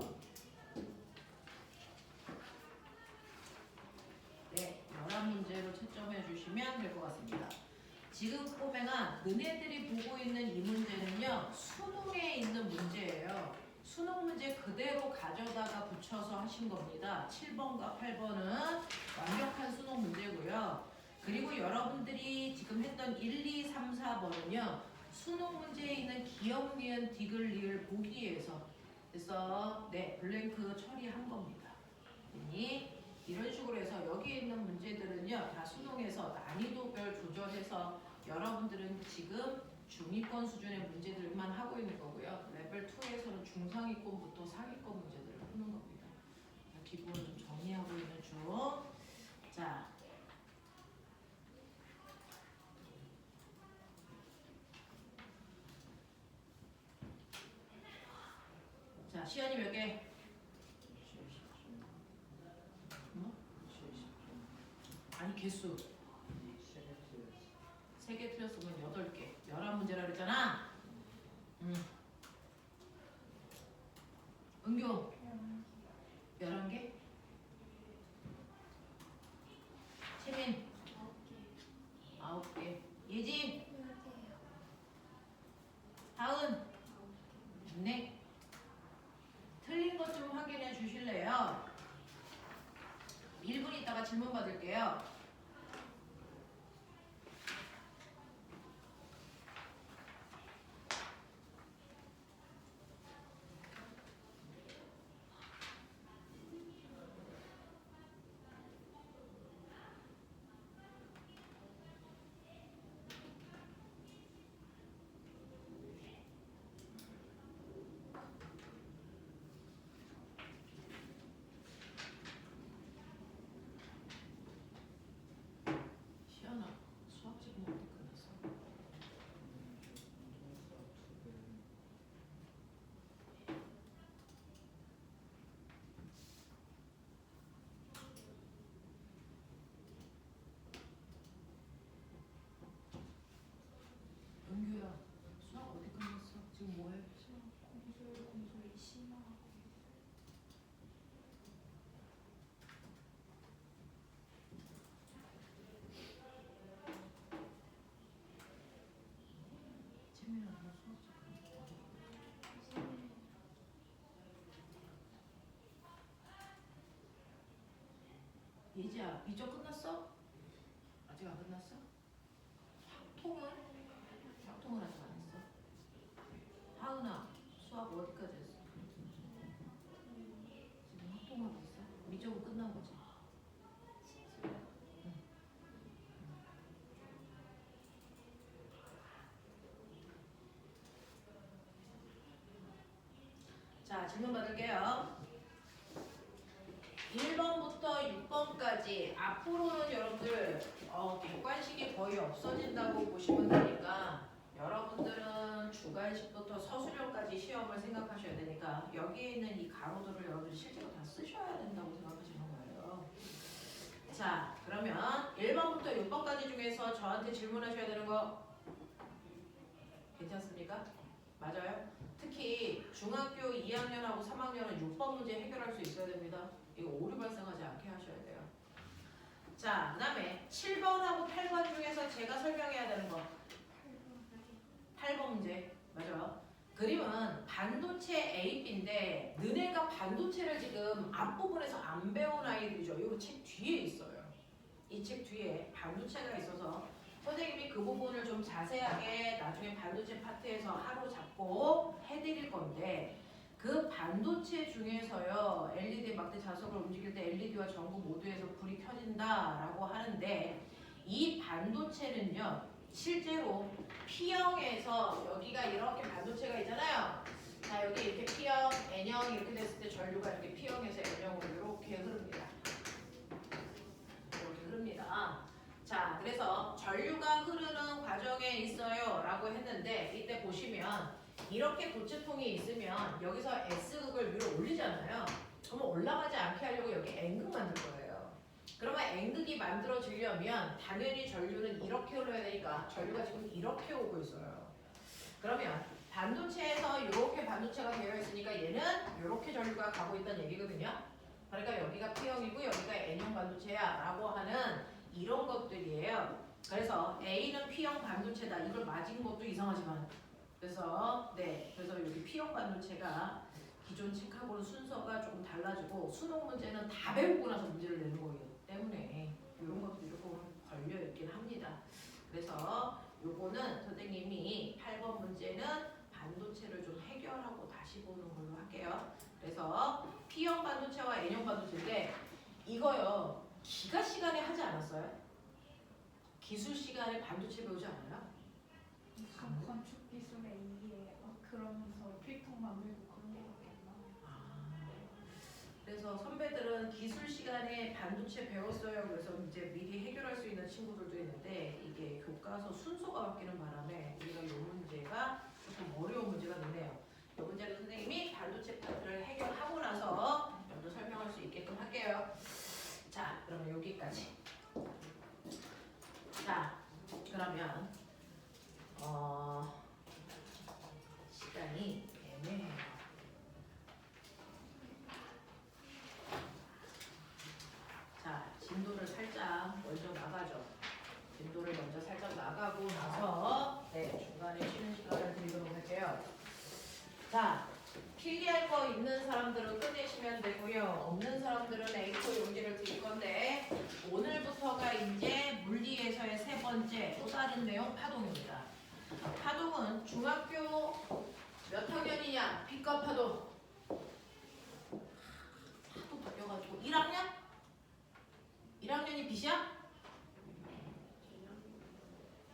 [SPEAKER 1] 네, 11문제로 채점해 주시면 될 것 같습니다. 지금 꼬맹아, 너네들이 보고 있는 이 문제는요, 수능에 있는 문제예요. 수능 문제 그대로 가져다가 붙여서 하신 겁니다. 7번과 8번은 완벽한 수능 문제고요. 그리고 여러분들이 지금 했던 1, 2, 3, 4번은요, 수능 문제에 있는 기역, 니은, 디귿, 리을 보기에서 그래서 네, 블랭크 처리한 겁니다. 이런 식으로 해서 여기 있는 문제들은요, 다 수능에서 난이도별 조절해서 여러분들은 지금 중위권 수준의 문제들만 하고 있는 거고요. 레벨 2에서는 중상위권부터 상위권 문제들을 푸는 겁니다. 기본을 좀 정리하고 있는 중. 자, 시간이 몇 개? 아니 개수 3개 틀렸으면 8개. 11문제 은교 11개? 채민 9개. 예지 하은 네. 틀린 것 좀 확인해 주실래요? 1분 있다가 질문 받을게요. 시연아, 수학 지금 어디 끝났어? 은규야, 수학 어디 끝났어? 지금 뭐해?
[SPEAKER 2] 공술 심화하고
[SPEAKER 1] 채민아, 너 수학 지금 예지야, 미적 끝났어? 아직 안 끝났어? 학통은? 학통은 아직 안 했어. 하은아, 수학 어디까지 했어? 지금 학통하고 있어? 미적은 끝난 거지? 응. 자, 질문 받을게요. 1번부터 6번까지 앞으로는 여러분들 객관식이 거의 없어진다고 보시면 되니까 여러분들은 주관식부터 서술형까지 시험을 생각하셔야 되니까 여기에 있는 이 가로들을 여러분들이 실제로 다 쓰셔야 된다고 생각하시는 거예요. 자, 그러면 1번부터 6번까지 중에서 저한테 질문하셔야 되는 거 괜찮습니까? 맞아요? 특히 중학교 2학년하고 3학년은 6번 문제 해결할 수 있어야 됩니다. 이거 오류 발생하지 않게 하셔야 돼요. 자, 그 다음에 7번하고 8번 중에서 제가 설명해야 되는 거 8번 문제 맞아요. 그림은 반도체 AB인데 너네가 반도체를 지금 앞부분에서 안 배운 아이들이죠. 이 책 뒤에 있어요. 이 책 뒤에 반도체가 있어서 선생님이 그 부분을 좀 자세하게 나중에 반도체 파트에서 하루 잡고 해드릴 건데 그 반도체 중에서요 LED 막대 자석을 움직일 때 LED와 전구 모두에서 불이 켜진다라고 하는데 이 반도체는요 실제로 P형에서 여기가 이렇게 반도체가 있잖아요. 자 여기 이렇게 P형, N형 이렇게 됐을 때 전류가 이렇게 P형에서 N형으로 이렇게 흐릅니다. 이렇게 흐릅니다. 자 그래서 전류가 흐르는 과정에 있어요 라고 했는데 이때 보시면 이렇게 도체통이 있으면 여기서 S극을 위로 올리잖아요. 그러면 올라가지 않게 하려고 여기 N극 만들 거예요. 그러면 N극이 만들어지려면 당연히 전류는 이렇게 흘러야 되니까 전류가 지금 이렇게 오고 있어요. 그러면 반도체에서 이렇게 반도체가 되어 있으니까 얘는 이렇게 전류가 가고 있다는 얘기거든요. 그러니까 여기가 P형이고 여기가 N형 반도체야 라고 하는 이런 것들이에요. 그래서 A는 P형 반도체다. 이걸 맞은 것도 이상하지만 그래서 여기 P형 반도체가 기존 책하고는 순서가 조금 달라지고 수능 문제는 다 배우고 나서 문제를 내는 거기 때문에 이런 것들이 조금 걸려 있긴 합니다. 그래서 요거는 선생님이 8번 문제는 반도체를 좀 해결하고 다시 보는 걸로 할게요. 그래서 P형 반도체와 N형 반도체인데 이거요 기가 시간에 하지 않았어요? 기술 시간에 반도체 배우지 않아요?
[SPEAKER 2] 무슨 건축 기술의 A에 막 그러면서 필통 만들고 그런 거밖에 안 나와요.
[SPEAKER 1] 그래서 선배들은 기술 시간에 반도체 배웠어요. 그래서 이제 미리 해결할 수 있는 친구들도 있는데 이게 교과서 순서가 바뀌는 바람에 우리가 이 문제가 조금 어려운 문제가 되네요. 이 문제는 선생님이 반도체 파트를 해결하고 나서 좀 더 설명할 수 있게끔 할게요. 자, 그러면 여기까지. 자, 그러면 시간이 애매해요. 자, 필기할 거 있는 사람들은 끝내시면 되고요. 없는 사람들은 A4 용지를 드릴 건데 오늘부터가 이제 물리에서의 세 번째 또 다른 내용 파동입니다. 파동은 중학교 몇 학년이냐? B과 파동. 하도 바뀌어가지고 1학년? 1학년이 B이야?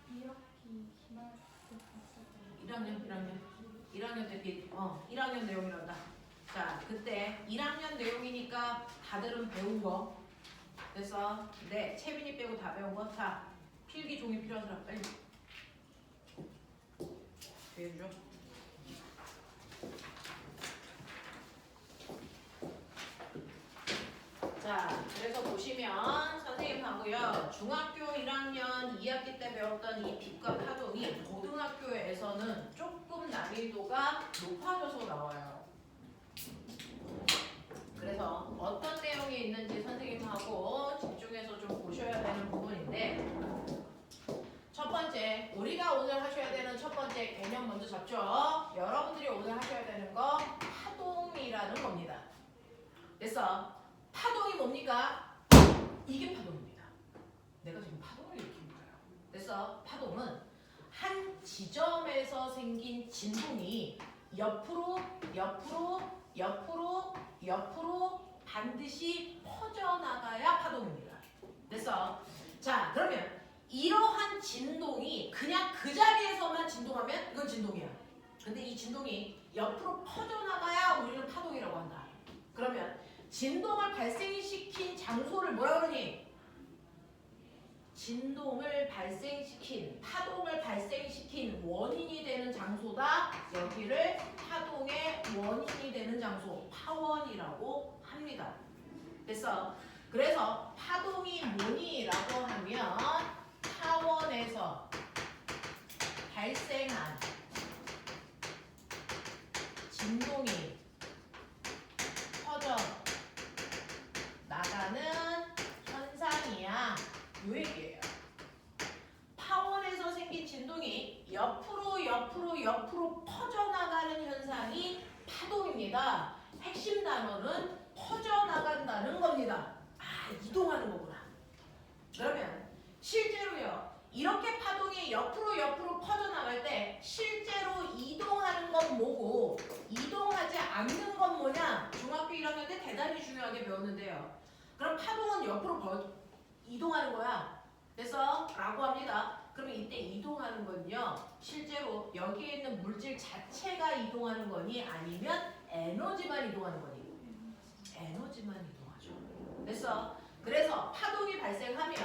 [SPEAKER 2] 2학기 기말 때 봤었잖아요.
[SPEAKER 1] 1학년 때 B. 1학년 내용이란다. 자, 그때 1학년 내용이니까 다들은 배운 거. 그래서 네, 채빈이 빼고 다 배운 거. 자, 필기 종이 필요한 사람 빨리. 해줘. 자, 그래서 보시면 선생님하고요. 중학교 1학년 2학기 때 배웠던 이 빛과 파동이 고등학교에서는 조금 난이도가 높아져서 나와요. 그래서 어떤 내용이 있는지 선생님하고 집중해서 좀 보셔야 되는 부분인데 첫 번째, 우리가 오늘 하셔야 되는 첫 번째 개념 먼저 잡죠. 여러분들이 오늘 하셔야 되는 거 파동이라는 겁니다. 그래서 파동이 뭡니까? 이게 파동입니다. 내가 지금 파동을 일으킨 거예요. 그래서 파동은 한 지점에서 생긴 진동이 옆으로 반드시 퍼져나가야 파동입니다. 그래서 자, 그러면 이러한 진동이 그냥 그 자리에서만 진동하면 이건 진동이야. 근데 이 진동이 옆으로 퍼져나가야 우리는 파동이라고 한다. 그러면 진동을 발생시킨 장소를 뭐라 그러니? 진동을 발생시킨, 파동을 발생시킨 원인이 되는 장소다. 여기를 파동의 원인이 되는 장소, 파원이라고 합니다. 그래서 파동이 뭐니라고 하면 파원에서 발생한 진동이 퍼져 나가는 현상이야. 요 얘기예요. 파원에서 생긴 진동이 옆으로 퍼져나가는 현상이 파동입니다. 핵심 단어는 퍼져나간다는 겁니다. 아, 이동하는 거구나. 그러면 실제로요. 이렇게 파동이 옆으로 퍼져나갈 때 실제로 이동하는 건 뭐고 이동하지 않는 건 뭐냐? 중학교 1학년 때 대단히 중요하게 배웠는데요. 그럼 파동은 옆으로 이동하는 거야. 그래서 라고 합니다. 그럼 이때 이동하는 건요. 실제로 여기에 있는 물질 자체가 이동하는 거니 아니면 에너지만 이동하는 거니? 에너지만 이동하죠. 그래서 파동이 발생하면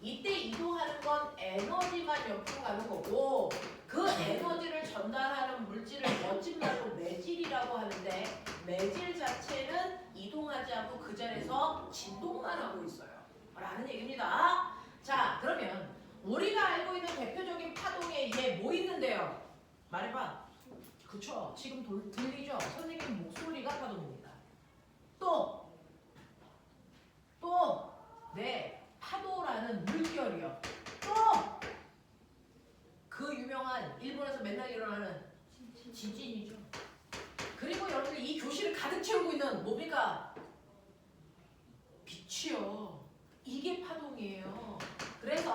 [SPEAKER 1] 이때 이동하는 건 에너지만 옆으로 가는 거고 그 에너지를 전달하는 물질을 멋진 말로 매질이라고 하는데 매질 자체는 이동하지 않고 그 자리에서 진동만 하고 있어요. 라는 얘기입니다. 자, 그러면 우리가 알고 있는 대표적인 파동에 얘 뭐 있는데요? 말해봐. 그쵸? 지금 들리죠? 선생님 목소리가 파동입니다. 네, 파도라는 물결이요. 또 그 유명한 일본에서 맨날 일어나는 지진이죠. 그리고 여러분들 이 교실을 가득 채우고 있는 뭡니까? 빛이요. 이게 파동이에요. 그래서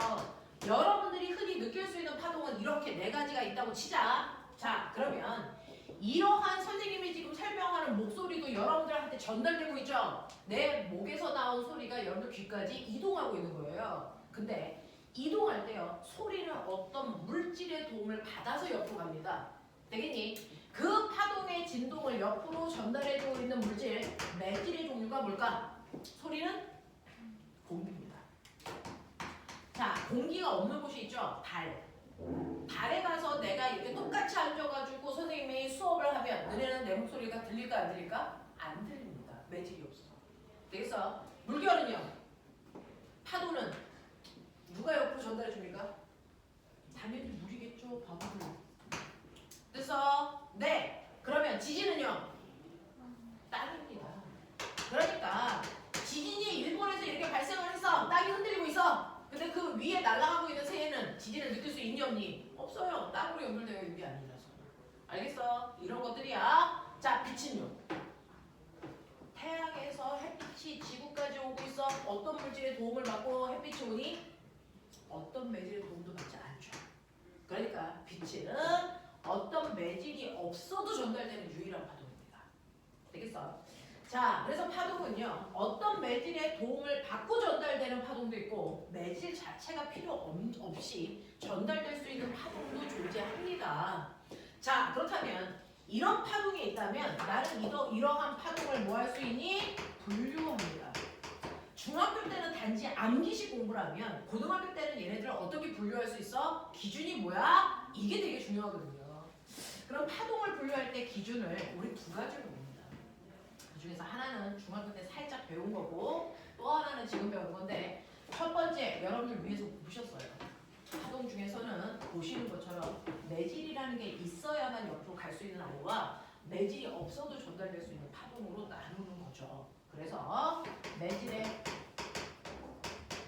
[SPEAKER 1] 여러분들이 흔히 느낄 수 있는 파동은 이렇게 네 가지가 있다고 치자. 자, 그러면 이러한 선생님이 지금 설명하는 목소리도 여러분들한테 전달되고 있죠? 내 목에서 나온 소리가 여러분들 귀까지 이동하고 있는 거예요. 근데 이동할 때요. 소리는 어떤 물질의 도움을 받아서 옆으로 갑니다. 되겠니? 그 파동의 진동을 옆으로 전달해주고 있는 물질, 매질의 종류가 뭘까? 소리는 공기입니다. 자, 공기가 없는 곳이 있죠? 달. 달에 가서 내가 이렇게 똑같이 앉아가지고 선생님이 수업을 하면 너네는 내 목소리가 들릴까 안 들릴까? 안 들립니다. 매질이 없어서. 그래서 물결은요. 파도는 누가 옆으로 전달해 줍니까? 당연히 물이겠죠. 바보들. 그래서 네. 그러면 지진은요. 땅입니다. 그러니까 지진이 일본에서 이렇게 발생을 해서 땅이 흔들리고 있어. 근데 그 위에 날아가고 있는 새에는 지진을 느낄 수 있니 없니? 없어요. 땅으로 연결되어 있는 게 아니라서. 알겠어? 이런 것들이야. 자, 빛은요. 태양에서 햇빛이 지구까지 오고 있어. 어떤 물질의 도움을 받고 햇빛이 오니? 어떤 매질의 도움도 받지 않죠. 그러니까 빛은 어떤 매질이 없어도 전달되는 유일한 파동입니다. 되겠어? 자, 그래서 파동은요. 어떤 매질의 도움을 받고 전달되는 파동도 있고 매질 자체가 필요 없이 전달될 수 있는 파동도 존재합니다. 자, 그렇다면 이런 파동이 있다면 나는 이러한 파동을 뭐 할 수 있니? 분류합니다. 중학교 때는 단지 암기식 공부를 하면 고등학교 때는 얘네들을 어떻게 분류할 수 있어? 기준이 뭐야? 이게 되게 중요하거든요. 그럼 파동을 분류할 때 기준을 우리 두 가지로 봅니다. 그 중에서 하나는 중학교 때 살짝 배운 거고 또 하나는 지금 배운 건데 첫 번째 여러분들 위해서 보셨어요. 파동 중에서는 보시는 것처럼 매질이라는 게 있어야만 옆으로 갈 수 있는 아이와 매질이 없어도 전달될 수 있는 파동으로 나누는 거죠. 그래서 매질의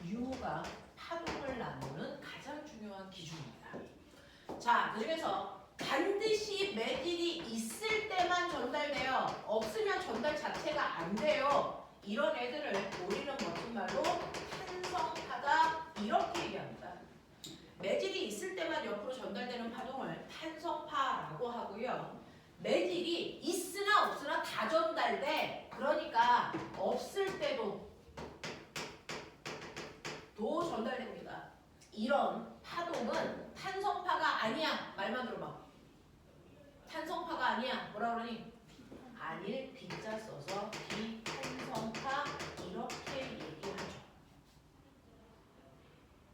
[SPEAKER 1] 유무가 파동을 나누는 가장 중요한 기준입니다. 자, 그중에서 반드시 매질이 있을 때만 전달돼요. 없으면 전달 자체가 안 돼요. 이런 애들을 우리는 멋진 말로 탄성파다 이렇게 얘기합니다. 매질이 있을 때만 옆으로 전달되는 파동을 탄성파라고 하고요. 매질이 있으나 없으나 다 전달돼. 그러니까 없을 때도 전달됩니다. 이런 파동은 탄성파가 아니야. 말만 들어봐. 탄성파가 아니야. 뭐라 그러니? 아닐 B자 써서 비탄성파 이렇게 얘기하죠.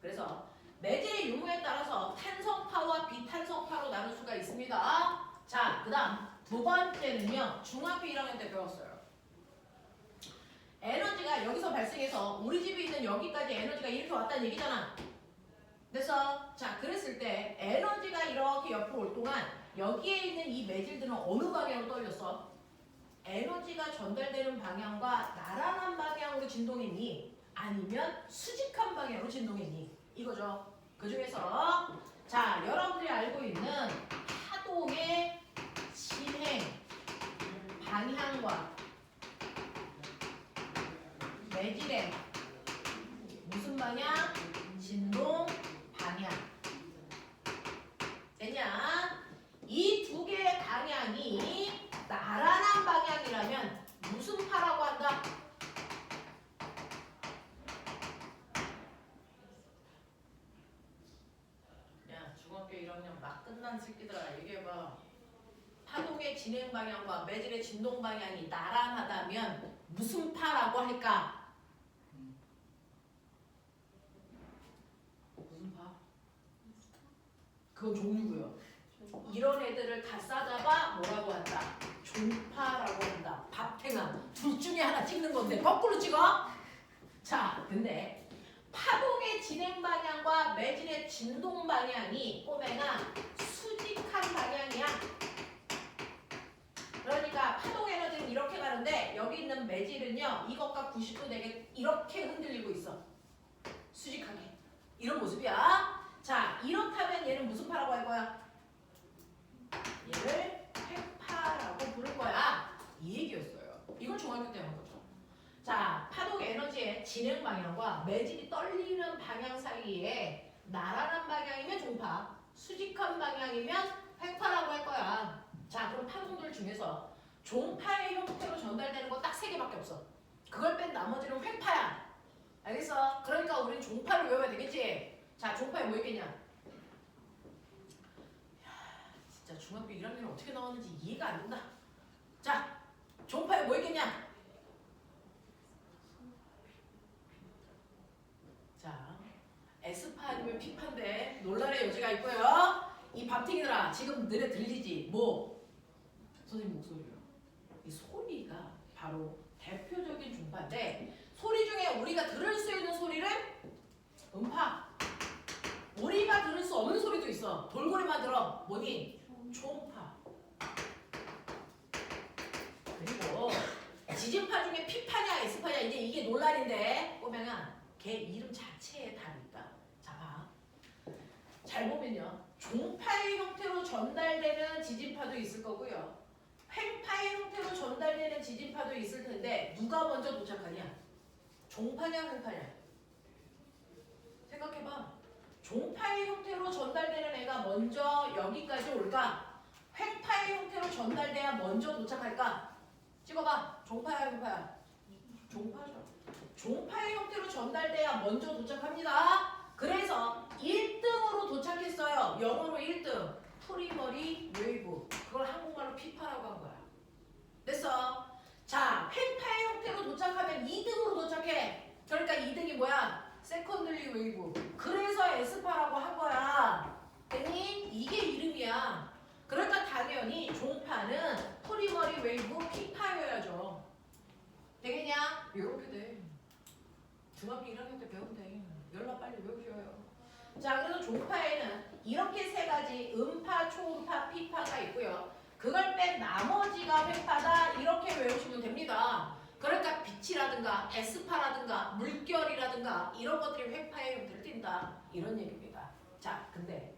[SPEAKER 1] 그래서 매질의 유무에 따라서 탄성파와 비탄성파로 나눌 수가 있습니다. 자, 그 다음 두 번째는요. 중학교 1학년 때 배웠어요. 에너지가 여기서 발생해서 우리 집에 있는 여기까지 에너지가 이렇게 왔다는 얘기잖아. 그래서 자, 그랬을 때 에너지가 이렇게 옆으로 올 동안 여기에 있는 이 매질들은 어느 방향으로 떨렸어? 에너지가 전달되는 방향과 나란한 방향으로 진동했니? 아니면 수직한 방향으로 진동했니? 이거죠. 그 중에서 자, 여러분들이 알고 있는 파동의 진행 방향과 매질의 무슨 방향? 진동 방향. 되냐? 이 두 개의 방향이 나란한 방향이라면 무슨 파라고 한다? 야, 중학교 1학년 막 끝난 새끼들아 얘기해봐. 파동의 진행 방향과 매질의 진동 방향이 나란하다면 무슨 파라고 할까? 무슨 파? 그건 종류고요. 이런 애들을 다 싸잡아 뭐라고 한다? 종파라고 한다. 밥탱아. 둘 중에 하나 찍는 건데 거꾸로 찍어? 자, 근데 파동의 진행 방향과 매질의 진동 방향이 꼬맹아 수직한 방향이야. 그러니까 파동 에너지는 이렇게 가는데 여기 있는 매질은요. 이것과 90도 되게 이렇게 흔들리고 있어. 수직하게. 이런 모습이야. 자, 이렇다면 얘는 무슨 파라고 할 거야? 얘를 횡파라고 부를 거야. 이 얘기였어요. 이걸 중학교 때 한 거죠. 자, 파동 에너지의 진행 방향과 매질이 떨리는 방향 사이에 나란한 방향이면 종파, 수직한 방향이면 횡파라고 할 거야. 자, 그럼 파동들 중에서 종파의 형태로 전달되는 거 딱 3개밖에 없어. 그걸 뺀 나머지는 횡파야. 알겠어? 그러니까 우린 종파를 외워야 되겠지? 자, 종파에 뭐 있겠냐? 진짜 중학교 1학년은 어떻게 나왔는지 이해가 안 된다. 자, 종파에 뭐 있겠냐? 자, S파 아니면 P파인데 논란의 여지가 있고요. 이 밥탱이들아, 지금 너네 들리지? 뭐? 선생님 목소리요. 이 소리가 바로 대표적인 종파인데 소리 중에 우리가 들을 수 있는 소리를 음파. 우리가 들을 수 없는 소리도 있어. 돌고래만 들어. 뭐니? 초음파. 그리고 지진파 중에 P파냐 S파냐 이제 이게 논란인데 꼬맹아 걔 이름 자체에 답이 있다. 자 봐. 잘 보면요. 종파의 형태로 전달되는 지진파도 있을 거고요. 횡파의 형태로 전달되는 지진파도 있을 텐데 누가 먼저 도착하냐? 종파냐 횡파냐? 생각해봐. 종파의 형태로 전달되는 애가 먼저 여기까지 올까? 횡파의 형태로 전달돼야 먼저 도착할까? 찍어봐. 종파야 횡파야? 종파죠. 종파의 형태로 전달돼야 먼저 도착합니다. 그래서 1등으로 도착했어요. 영어로 1등. 프리머리 웨이브. 그걸 한국말로 피파라고 한 거야. 됐어? 자, 횡파의 형태로 도착하면 2등으로 도착해. 그러니까 2등이 뭐야? 세컨드리 웨이브. 그래서 에스파라고 한 거야. 됐니? 이게 이름이야. 그러니까 당연히 종파는 프리머리 웨이브 피파여야죠. 되겠냐? 이렇게 돼. 중학교 1학년 때 배우면 돼. 연락 빨리 외우셔요. 자, 그래서 종파에는 이렇게 세 가지 음파, 초음파, 피파가 있고요. 그걸 뺀 나머지가 횡파다 이렇게 외우시면 됩니다. 그러니까 빛이라든가 에스파라든가 물결이라든가 이런 것들이 횡파의 형태를 띈다 이런 얘기입니다. 자, 근데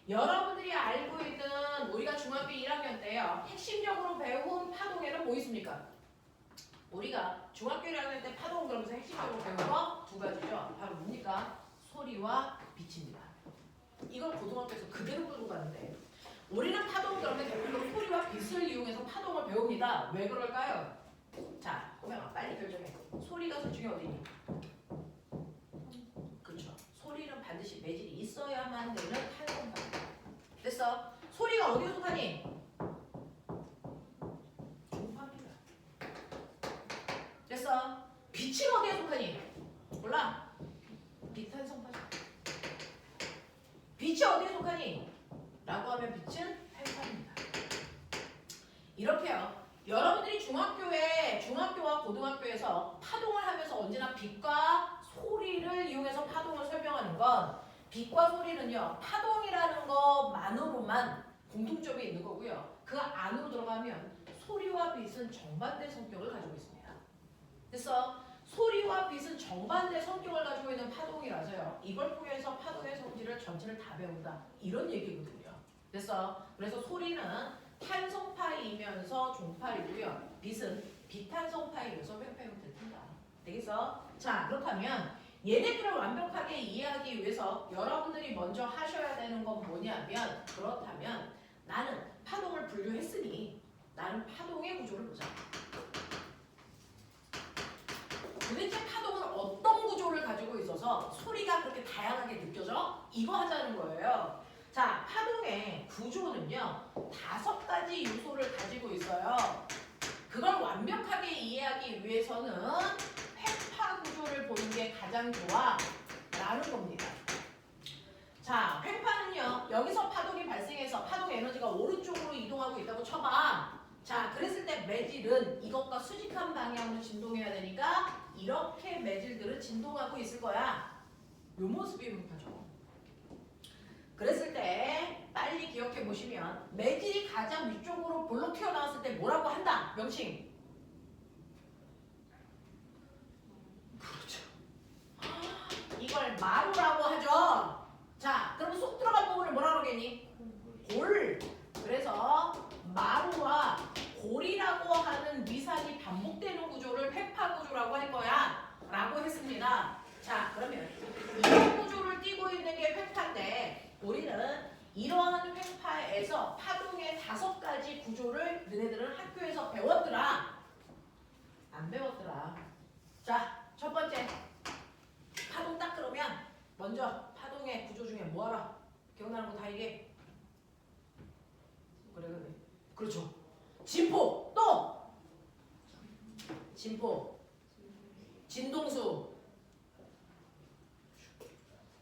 [SPEAKER 1] 여러분들이 알고 있는 우리가 중학교 1학년 때요 핵심적으로 배운 파동에는 뭐 있습니까? 우리가 중학교 1학년 때 파동 그러면서 핵심적으로 배운 거 두 가지죠. 바로 뭡니까? 소리와 빛입니다. 이걸 고등학교에서 그대로 끌고 가는데 우리는 파동 그러면 대표적으로 소리와 빛을 이용해서 파동을 배웁니다. 왜 그럴까요? 자, 호명아 빨리 결정해. 소리가 둘 중에 어디니? 그렇죠. 소리는 반드시 매질이 있어야만 되는 탄성파. 됐어? 소리가 어디에 속하니? 종파입니다. 됐어? 빛은 어디에 속하니? 몰라? 비탄성파죠. 빛이 어디에 속하니? 라고 하면 빛은 횡파입니다. 이렇게요. 여러분들이 중학교와 고등학교에서 파동을 하면서 언제나 빛과 소리를 이용해서 파동을 설명하는 건 빛과 소리는요. 파동이라는 것만으로만 공통점이 있는 거고요. 그 안으로 들어가면 소리와 빛은 정반대 성격을 가지고 있습니다. 그래서 소리와 빛은 정반대 성격을 가지고 있는 파동이라서요. 이걸 통해서 파동의 성질을 전체를 다 배운다. 이런 얘기거든요. 그래서 소리는 탄성파이면서 종파이고요. 빛은 비탄성파이면서 횡파 형태를 띈다. 되겠어? 자, 그렇다면 얘네들을 완벽하게 이해하기 위해서 여러분들이 먼저 하셔야 되는 건 뭐냐면 그렇다면 나는 파동을 분류했으니 나는 파동의 구조를 보자. 도대체 파동은 어떤 구조를 가지고 있어서 소리가 그렇게 다양하게 느껴져? 이거 하자는 거예요. 자, 파동의 구조는요. 5가지 요소를 가지고 있어요. 그걸 완벽하게 이해하기 위해서는 횡파 구조를 보는 게 가장 좋아 라는 겁니다. 자, 횡파는요. 여기서 파동이 발생해서 파동 에너지가 오른쪽으로 이동하고 있다고 쳐봐. 자, 그랬을 때 매질은 이것과 수직한 방향으로 진동해야 되니까 이렇게 매질들은 진동하고 있을 거야. 요 모습이 횡파죠. 그랬을 때 빨리 기억해 보시면 매질이 가장 위쪽으로 볼록 튀어나왔을 때 뭐라고 한다? 명칭. 그렇죠. 이걸 마루라고 하죠. 자, 그럼 쏙 들어간 부분을 뭐라고 그러겠니? 골. 그래서 마루와 골이라고 하는 위상이 반복되는 구조를 횡파 구조라고 할 거야 라고 했습니다. 자, 그러면 이런 구조를 띠고 있는 게 횡파인데 우리는 이러한 횡파에서 파동의 5가지 구조를 너네들은 학교에서 배웠더라? 안 배웠더라? 자, 첫 번째 파동 딱 그러면 먼저 파동의 구조 중에 뭐 알아? 기억나는 거 다 얘기해. 그래. 그렇죠. 진포 또 진포 진동수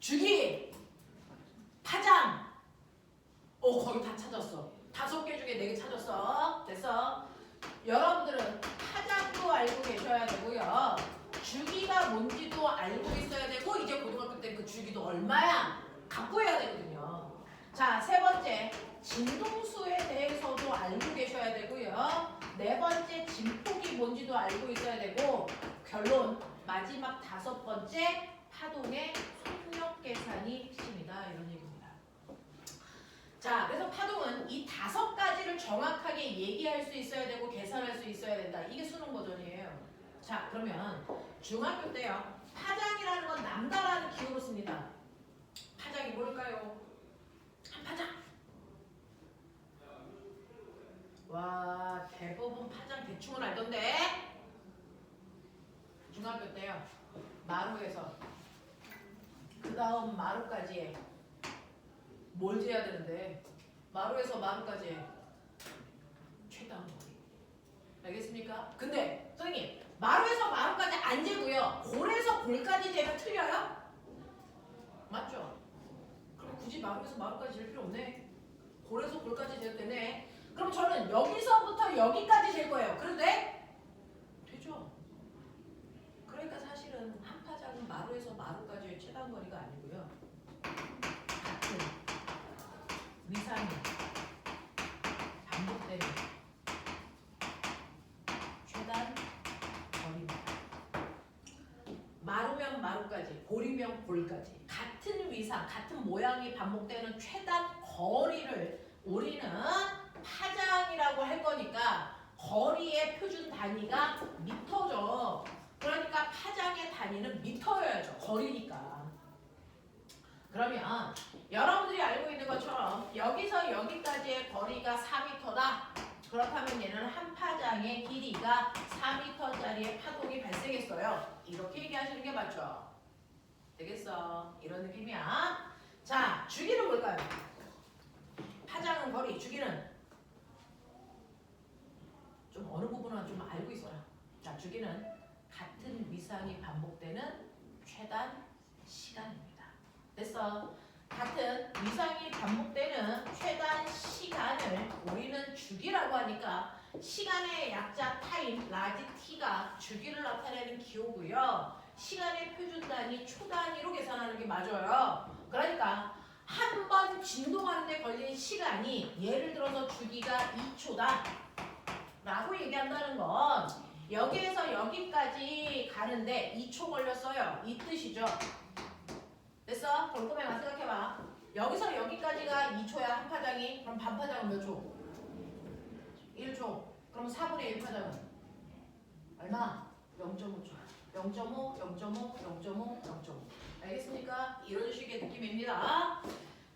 [SPEAKER 1] 주기 파장 거의 다 찾았어. 5개 중에 4개 찾았어. 됐어. 여러분들은 파장도 알고 계셔야 되고요. 주기가 뭔지도 알고 있어야 되고 이제 고등학교 때 그 주기도 얼마야? 갖고 해야 되거든요. 자, 3번째 진동수에 대해서도 알고 계셔야 되고요. 4번째 진폭이 뭔지도 알고 있어야 되고 결론 마지막 5번째 파동의 속력 계산이 핵심이다 이런 얘기입니다. 자, 그래서 파동은 이 5가지를 정확하게 얘기할 수 있어야 되고 계산할 수 있어야 된다. 이게 수능 버전이에요. 자, 그러면 중학교 때요. 파장이라는 건 남다라는 기호로 씁니다. 파장이 뭘까요? 한파장. 와, 대부분 파장 대충은 알던데. 중학교 때요. 마루에서 그 다음 마루까지 뭘 재야 되는데 마루에서 마루까지 최단 거리. 알겠습니까? 근데 선생님 마루에서 마루까지 안 재고요. 골에서 골까지 재면 틀려요? 맞죠? 그럼 굳이 마루에서 마루까지 잴 필요 없네. 골에서 골까지 재도 되네. 그럼 저는 여기서부터 여기까지 잴 거예요. 그래도 돼? 되죠. 그러니까 사실은 한 파장은 마루에서 마루까지의 최단 거리가 아니고요. 같은 위상이 반복되는 최단 거리입니다. 마루면 마루까지, 골이면 골까지 같은 위상, 같은 모양이 반복되는 최단 거리를 우리는 파장이라고 할 거니까 거리의 표준 단위가 미터죠. 그러니까 파장의 단위는 미터여야죠. 거리니까. 그러면 여러분들이 알고 있는 것처럼 여기서 여기까지의 거리가 4m다. 그렇다면 얘는 한 파장의 길이가 4m짜리의 파동이 발생했어요. 이렇게 얘기하시는 게 맞죠? 되겠어? 이런 느낌이야. 자, 주기는 뭘까요? 파장은 거리, 주기는 좀 어느 부분은 좀 알고 있어라. 자, 주기는 같은 위상이 반복되는 최단 시간입니다. 됐어? 같은 위상이 반복되는 최단 시간을 우리는 주기라고 하니까 시간의 약자 타임, 라지 t가 주기를 나타내는 기호고요. 시간의 표준 단위 초 단위로 계산하는 게 맞아요. 그러니까 한 번 진동하는 데 걸리는 시간이 예를 들어서 주기가 2초다 라고 얘기한다는 건 여기에서 여기까지 가는데 2초 걸렸어요. 이 뜻이죠. 됐어? 꼼꼼히 생각해봐. 여기서 여기까지가 2초야 한 파장이. 그럼 반 파장은 몇 초? 1초. 그럼 4분의 1파장은 얼마? 0.5초. 0.5, 0.5, 0.5, 0.5. 알겠습니까? 이런 식의 느낌입니다.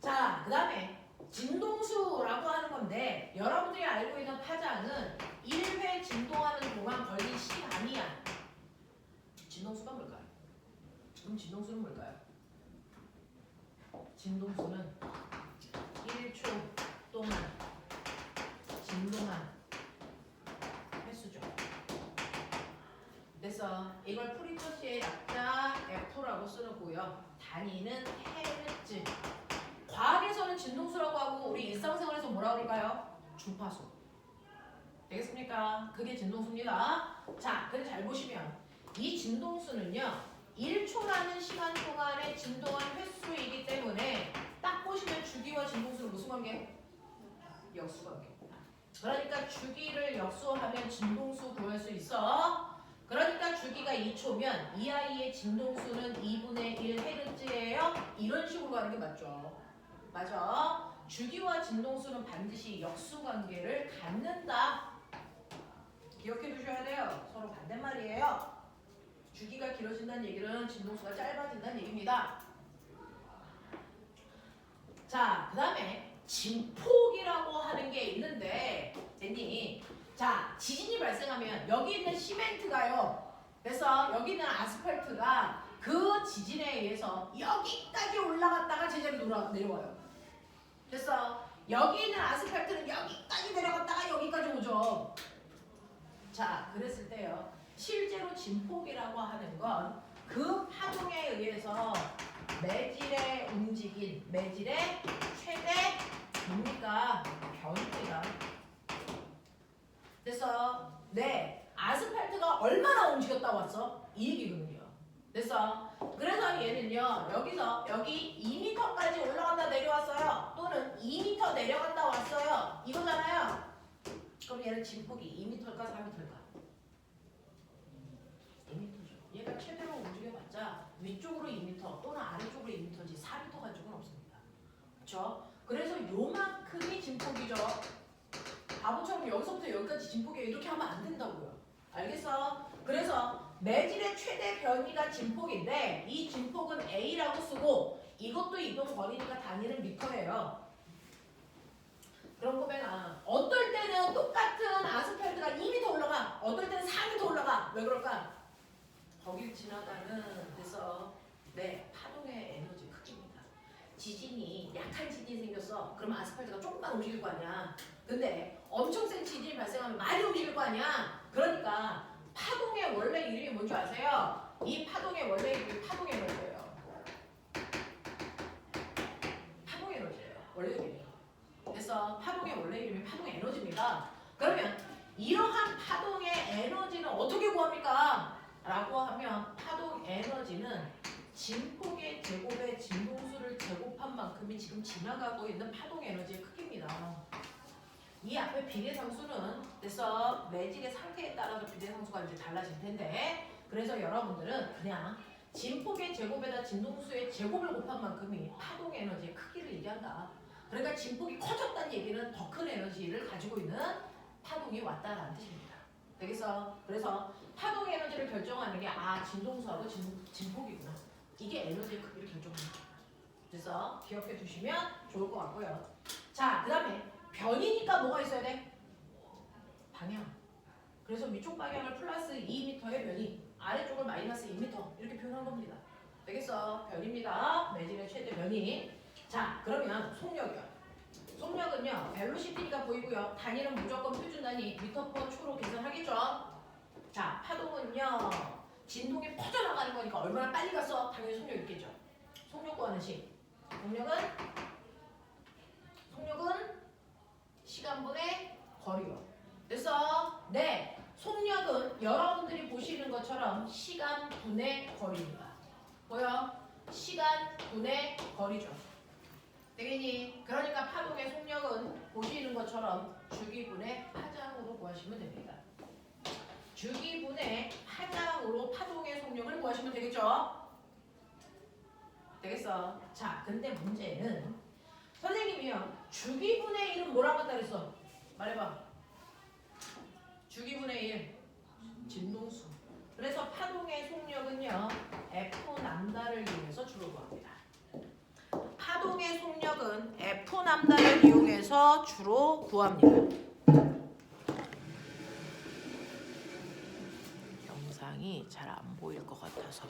[SPEAKER 1] 자, 그 다음에 진동수라고 하는 건데 여러분들이 알고 있는 파장은 1회 진동하는 동안 걸린 시간이야. 진동수가 뭘까요? 그럼 진동수는 뭘까요? 진동수는 1초 동안 진동한 횟수죠. 그래서 이걸 프리쿼시의 약자 F라고 쓰고요. 단위는 헤르츠. 과학에서는 진동수라고 하고 우리 일상생활에서 뭐라고 그럴까요? 주파수. 되겠습니까? 그게 진동수입니다. 자, 근데 잘 보시면 이 진동수는요. 1초라는 시간 동안에 진동한 횟수이기 때문에 딱 보시면 주기와 진동수는 무슨 관계? 역수관계입니다. 그러니까 주기를 역수하면 진동수 구할 수 있어. 그러니까 주기가 2초면 이 아이의 진동수는 2분의 1 헤르츠예요. 이런 식으로 가는 게 맞죠? 맞아. 주기와 진동수는 반드시 역수관계를 갖는다. 기억해 두셔야 돼요. 서로 반대말이에요. 주기가 길어진다는 얘기는 진동수가 짧아진다는 얘기입니다. 자, 그 다음에 진폭이라고 하는 게 있는데 제니, 자, 지진이 발생하면 여기 있는 시멘트가요. 그래서 여기 있는 아스팔트가 그 지진에 의해서 여기까지 올라갔다가 제자리로 내려와요. 됐어? 여기 있는 아스팔트는 여기까지 내려갔다가 여기까지 오죠. 자, 그랬을 때요. 실제로 진폭이라고 하는 건 그 파동에 의해서 매질의 움직임, 매질의 최대 뭡니까? 변입니다. 그래서 네, 아스팔트가 얼마나 움직였다 왔어? 이 얘기거든요. 됐어? 그래서 얘는요. 여기서 여기 2m까지 올라간다 내려왔어요. 또는 2m 내려갔다 왔어요. 이거잖아요. 그럼 얘는 진폭이 2m일까 4m일까? 2m죠. 얘가 최대로 움직여봤자 위쪽으로 2m 또는 아래쪽으로 2m지 4m 간 적은 없습니다. 그렇죠? 그래서 요만큼이 진폭이죠. 바보처럼 여기서부터 여기까지 진폭이에요. 이렇게 하면 안 된다고요. 알겠어? 그래서 매질의 최대 변이가 진폭인데 이 진폭은 A라고 쓰고 이것도 이동 거리니까 단위는 미터예요. 그런 거면 어떨 때는 똑같은 아스팔트가 2m 올라가, 어떨 때는 4m 올라가. 왜 그럴까? 거길 지나가는 데서 파동의 에너지 크기입니다. 지진이 약한 지진이 생겼어. 그러면 아스팔트가 조금만 움직일 거 아니야. 근데 엄청 센 지진이 발생하면 많이 움직일 거 아니야. 그러니까 파동의 원래 이름이 뭔지 아세요? 이 파동의 원래 이름이 파동 에너지예요. 파동 에너지예요. 원래 이름이. 그래서 파동의 원래 이름이 파동 에너지입니다. 그러면 이러한 파동의 에너지는 어떻게 구합니까? 라고 하면 파동 에너지는 진폭의 제곱의 진동수를 제곱한 만큼이 지금 지나가고 있는 파동 에너지의 크기입니다. 이 앞에 비례상수는 그래서 매질의 상태에 따라서 비례상수가 이제 달라질 텐데 그래서 여러분들은 그냥 진폭의 제곱에다 진동수의 제곱을 곱한 만큼이 파동 에너지의 크기를 얘기한다. 그러니까 진폭이 커졌다는 얘기는 더 큰 에너지를 가지고 있는 파동이 왔다라는 뜻입니다. 되겠어? 그래서 파동 에너지를 결정하는 게 진동수하고 진폭이구나. 이게 에너지의 크기를 결정합니다. 그래서 기억해 두시면 좋을 것 같고요. 자, 그 다음에 변이니까 뭐가 있어야 돼? 방향. 그래서 위쪽 방향을 플러스 2m의 변이, 아래쪽을 마이너스 2m 이렇게 표현한 겁니다. 되겠어? 변입니다. 매질의 최대 변이. 자, 그러면 속력이요. 속력은요, 벨로시티가 보이고요. 단위는 무조건 표준 단위 미터/초로 계산하겠죠. 자, 파동은요, 진동이 퍼져나가는 거니까 얼마나 빨리 가서 당연히 속력이 있겠죠. 속력 구하는 식. 속력은 시간분의 거리요. 그래서 속력은 여러분들이 보시는 것처럼 시간분의 거리입니다. 보여? 시간분의 거리죠. 되겠니? 그러니까 파동의 속력은 보시는 것처럼 주기분의 파장으로 구하시면 됩니다. 주기분의 파장으로 파동의 속력을 구하시면 되겠죠? 되겠어? 자, 근데 문제는 선생님이요. 주기분의 1은 뭐라고 했다 그랬어? 말해봐. 주기분의 1. 진동수. 그래서 파동의 속력은요. F남다를 이용해서 주로 구합니다. 파동의 속력은 F남다를 이용해서 주로 구합니다. 영상이 잘 안 보일 것 같아서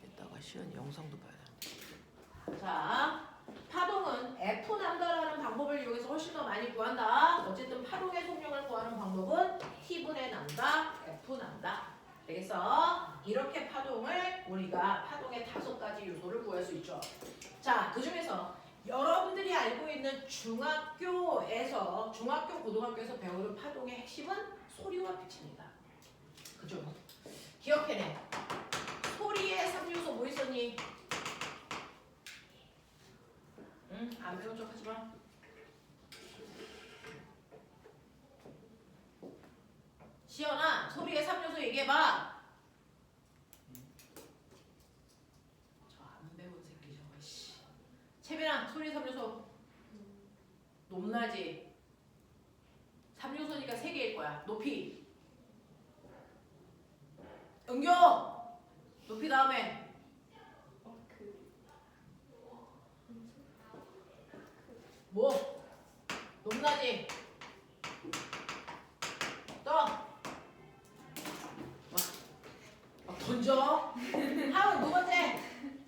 [SPEAKER 1] 이따가 시연 영상도 봐야 돼. 자, 파동은 F남다라는 방법을 이용해서 훨씬 더 많이 구한다. 어쨌든 파동의 속력을 구하는 방법은 T분의 남다, F남다. 되겠어? 이렇게 파동을 우리가 파동의 5가지 요소를 구할 수 있죠. 자, 그 중에서 여러분들이 알고 있는 중학교, 고등학교에서 배우는 파동의 핵심은 소리와 빛입니다. 그죠? 기억해내. 소리의 3요소 뭐 있었니? 응? 안 배운 척 하지 마. 시연아, 소리의 3요소 얘기해봐. 저 안 배운 새끼 저거 씨. 채빈아, 소리의 3요소. 높낮이. 3요소니까 3개일 거야. 높이. 은교! 높이 다음에. 뭐? 높낮이. 또. 던져. 하은 두 번째.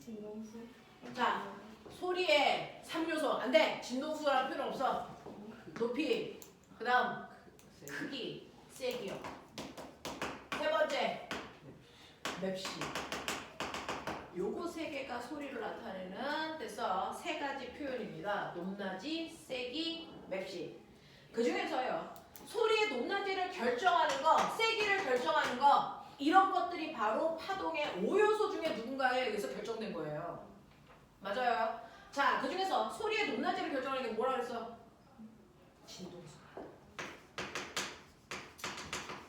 [SPEAKER 2] 진동수.
[SPEAKER 1] 자, 소리의 3요소. 안 돼. 진동수라는 표현 없어. 높이. 그 다음 크기. 세기요. 세 번째. 맵시. 요거 3개가 소리를 나타내는 데서 3가지 표현입니다. 높낮이, 세기, 맵시. 그 중에서요. 소리의 높낮이를 결정하는 거, 세기를 결정하는 거, 이런 것들이 바로 파동의 5요소 중에 누군가에 의해서 결정된 거예요. 맞아요. 자, 그 중에서 소리의 높낮이를 결정하는 게 뭐라 그랬어? 진동수.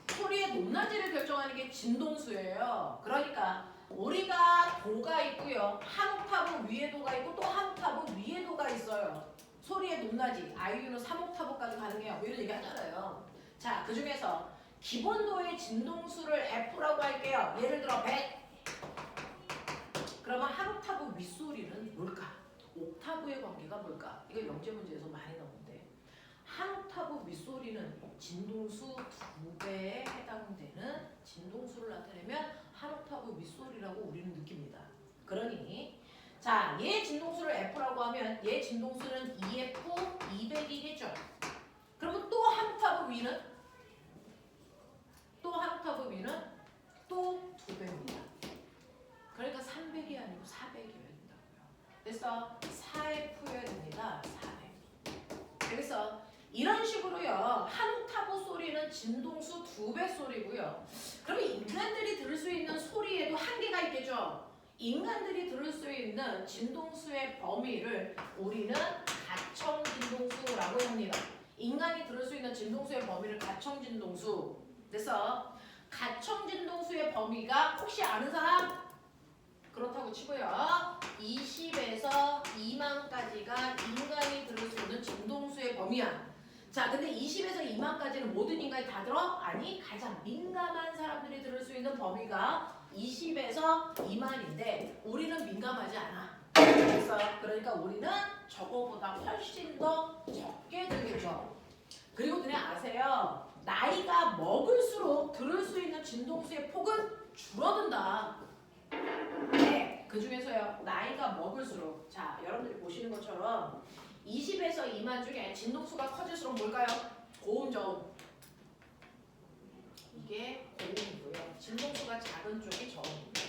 [SPEAKER 1] 소리의 높낮이를 결정하는 게 진동수예요. 그러니까 우리가 도가 있고요. 한 옥타브 위에 도가 있고 또 한 옥타브 위에 도가 있어요. 소리의 높낮이. 아이유는 3옥타브까지 가능해요. 뭐 이런 얘기 하잖아요. 자, 그 중에서 기본도의 진동수를 F라고 할게요. 예를 들어 100. 그러면 한 옥타브 윗소리는 뭘까? 옥타브의 관계가 뭘까? 이거 영재 문제에서 많이 나오는데 한 옥타브 윗소리는 진동수 2배에 해당되는 진동수를 나타내면 한 옥타브 윗소리라고 우리는 느낍니다. 그러니 자, 얘 진동수를 F라고 하면 얘 진동수는 EF 200이겠죠. 그러면 또 한 옥타브 위는? 또 한 옥타브 위는? 또 2배입니다. 그러니까 300이 아니고 400이어야 된다고요. 그래서 4F여야 됩니다. 400. 그래서 이런 식으로요. 한 옥타브 소리는 진동수 2배 소리고요. 그러면 인간들이 들을 수 있는 소리에도 한계가 있겠죠. 인간들이 들을 수 있는 진동수의 범위를 우리는 가청 진동수라고 합니다. 인간이 들을 수 있는 진동수의 범위를 가청 진동수. 그래서 가청 진동수의 범위가 혹시 아는 사람? 그렇다고 치고요. 20에서 2만까지가 인간이 들을 수 있는 진동수의 범위야. 자, 근데 20에서 2만까지는 모든 인간이 다 들어? 아니, 가장 민감한 사람들이 들을 수 있는 범위가 20에서 2만인데 우리는 민감하지 않아. 그러니까 우리는 저거보다 훨씬 더 적게 들겠죠. 그리고 그냥 아세요. 나이가 먹을수록 들을 수 있는 진동수의 폭은 줄어든다. 네, 그 중에서요. 나이가 먹을수록 자, 여러분들이 보시는 것처럼 20에서 2만 중에 진동수가 커질수록 뭘까요? 고음, 저음. 이게 고음이고요. 진동수가 작은 쪽이 저음입니다.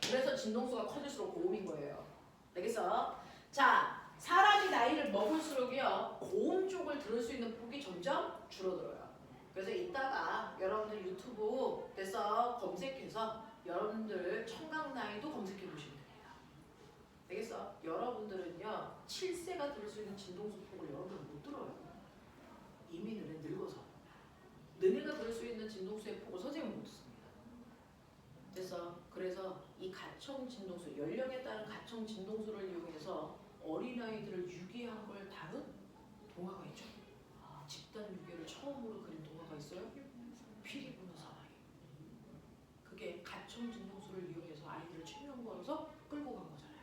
[SPEAKER 1] 그래서 진동수가 커질수록 고음인 거예요. 알겠어? 자, 사람이 나이를 먹을수록요. 고음 쪽을 들을 수 있는 폭이 점점 줄어들어요. 그래서 이따가 여러분들 유튜브에서 검색해서 여러분들 청각 나이도 검색해 보시면 됩니다. 알겠어? 여러분들은요 7세가 들을 수 있는 진동수 폭을 여러분들은 못 들어요. 이미 너네 늙어서. 너네가 들을 수 있는 진동수의 폭을 선생님은 못 듣습니다. 그래서 이 가청 진동수, 연령에 따른 가청 진동수를 이용해서 어린아이들을 유기한 걸 다룬 동화가 있죠. 집단 유기를 처음으로 그린 동화가 있어요. 피리 부는 사나이. 그게 가청 진동수를 이용해서 아이들을 측면 걸어서 끌고 간 거잖아요.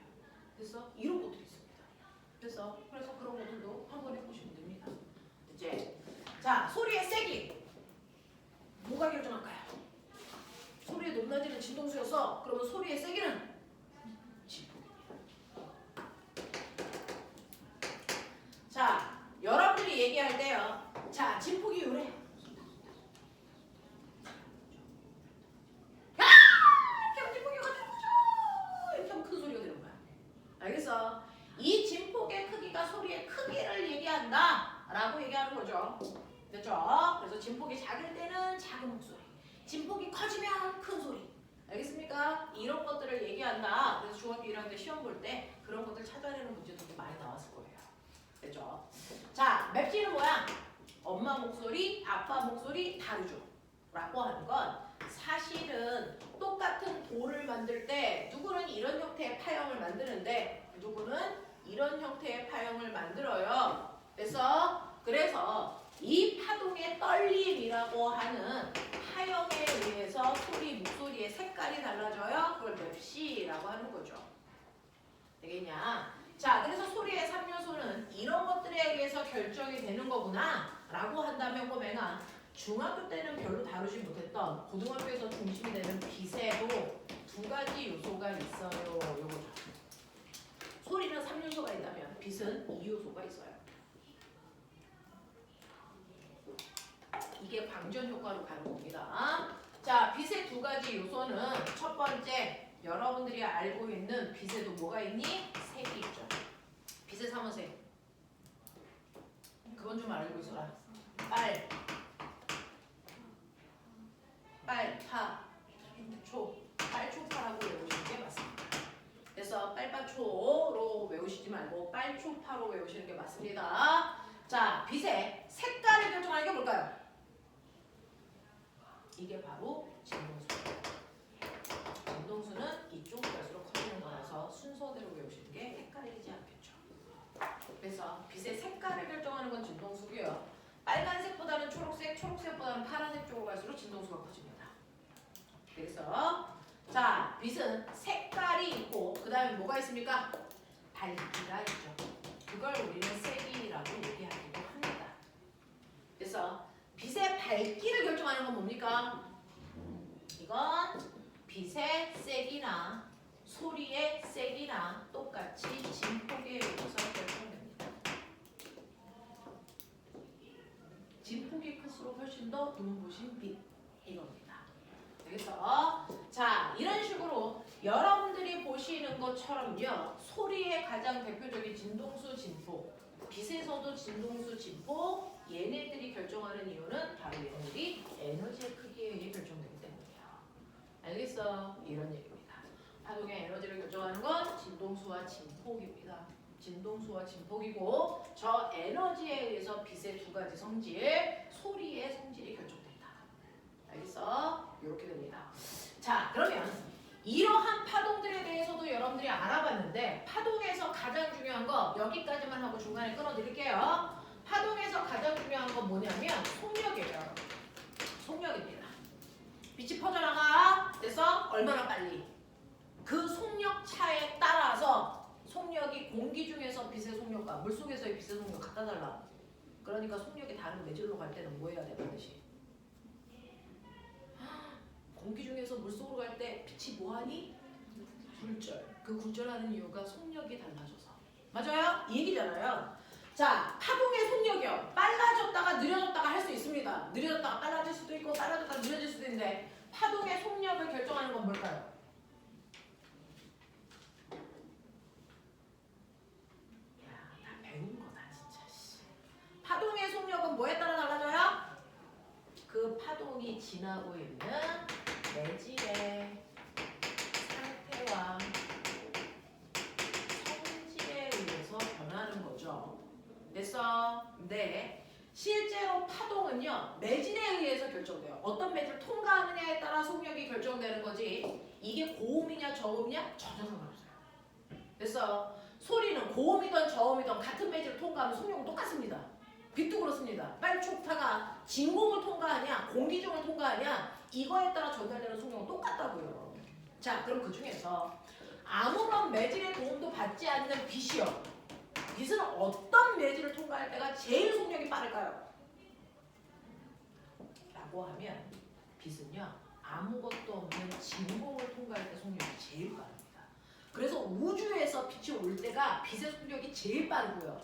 [SPEAKER 1] 그래서 이런 것들이 있습니다. 그래서 그런 것들도 한번 해보시면 됩니다. 이제 자, 소리의 세기 뭐가 결정할까요? 소리의 높낮이는 진동수였어. 그러면 소리의 세기는 진폭입니다. 자, 여러분들이 얘기할 때요. 자, 진폭이 요래. 알겠어? 이 진폭의 크기가 소리의 크기를 얘기한다 라고 얘기하는 거죠. 됐죠? 그래서 진폭이 작을 때는 작은 목소리, 진폭이 커지면 큰 소리. 알겠습니까? 이런 것들을 얘기한다. 그래서 중학교 1학년 때 시험 볼 때 그런 것들 찾아내는 문제도 많이 나왔을 거예요. 됐죠? 자, 맵시는 뭐야? 엄마 목소리, 아빠 목소리 다르죠? 라고 하는 건 사실은 똑같은 도를 만들 때 누구는 이런 형태의 파형을 만드는데 누구는 이런 형태의 파형을 만들어요. 그래서 이 파동의 떨림이라고 하는 파형에 의해서 소리, 목소리의 색깔이 달라져요. 그걸 맵시라고 하는 거죠. 되겠냐? 자, 그래서 소리의 3요소는 이런 것들에 의해서 결정이 되는 거구나 라고 한다면 꼬맹아, 중학교 때는 별로 다루지 못했던 고등학교에서 중심이 되는 빛에도 2가지 요소가 있어요. 요거죠. 소리는 3요소가 있다면 빛은 2요소가 있어요. 이게 광전 효과로 가는 겁니다. 자, 빛의 2가지 요소는 첫 번째, 여러분들이 알고 있는 빛에도 뭐가 있니? 색이 있죠. 빛의 3원색. 그건 좀 알고 있어라. 빨파초, 빨초파라고 외우시는 게 맞습니다. 그래서 빨파초로 외우시지 말고 빨초파로 외우시는 게 맞습니다. 자, 빛의 색깔을 결정하는 게 뭘까요? 이게 바로 진동수예요. 그래서 빛의 색깔을 결정하는 건 진동수고요. 빨간색보다는 초록색, 초록색보다는 파란색 쪽으로 갈수록 진동수가 커집니다. 그래서 자, 빛은 색깔이 있고 그 다음에 뭐가 있습니까? 밝기가 있죠. 그걸 우리는 색이라고 얘기하기도 합니다. 그래서 빛의 밝기를 결정하는 건 뭡니까? 이건 빛의 색이나 소리의 색이나 똑같이 진폭에 의해서 결정됩니다. 진폭이 클수록 훨씬 더 눈부신 빛 이겁니다. 그래서 자, 이런 식으로 여러분들이 보시는 것처럼요, 소리의 가장 대표적인 진동수, 진폭, 빛에서도 진동수, 진폭, 얘네들이 결정하는 이유는 바로 얘네들이 에너지의 크기에 의해 결정되기 때문이에요. 알겠어? 이런 얘기입니다. 파동의 에너지를 결정하는 건 진동수와 진폭입니다. 진동수와 진폭이고 저 에너지에 의해서 빛의 두 가지 성질, 소리의 성질이 결정된다. 알겠어? 이렇게 됩니다. 자, 그러면 이러한 파동들에 대해서도 여러분들이 알아봤는데 파동에서 가장 중요한 거 여기까지만 하고 중간에 끊어드릴게요. 파동에서 가장 중요한 건 뭐냐면 속력이에요. 속력입니다. 빛이 퍼져나가 됐어? 얼마나 빨리? 그 속력 차에 따라서 속력이 공기 중에서 빛의 속력과 물속에서의 빛의 속력 갖다 달라. 그러니까 속력이 다른 매질로 갈 때는 뭐 해야 돼? 반드시 공기 중에서 물속으로 갈 때 빛이 뭐하니? 굴절. 그 굴절하는 이유가 속력이 달라져서. 맞아요? 이 얘기잖아요. 자, 파동의 속력이요. 빨라졌다가 느려졌다가 할 수 있습니다. 느려졌다가 빨라질 수도 있고 빨라졌다가 느려질 수도 있는데 파동의 속력을 결정하는 건 뭘까요? 야, 다 배운 거다 진짜. 파동의 속력은 뭐에 따라 달라져요? 그 파동이 지나고 있는 매질의 상태와 성질에 의해서 변하는 거죠. 됐어? 네. 실제로 파동은요, 매질에 의해서 결정돼요. 어떤 매질을 통과하느냐에 따라 속력이 결정되는 거지. 이게 고음이냐 저음이냐 전혀 상관없어요. 됐어? 소리는 고음이든 저음이든 같은 매질을 통과하면 속력은 똑같습니다. 빛도 그렇습니다. 빨초파가 진공을 통과하냐 공기 중을 통과하냐 이거에 따라 전달되는 속력은 똑같다고요. 자, 그럼 그 중에서 아무런 매질의 도움도 받지 않는 빛이요. 빛은 어떤 매질을 통과할 때가 제일 속력이 빠를까요? 라고 하면 빛은요, 아무것도 없는 진공을 통과할 때 속력이 제일 빠릅니다. 그래서 우주에서 빛이 올 때가 빛의 속력이 제일 빠르고요.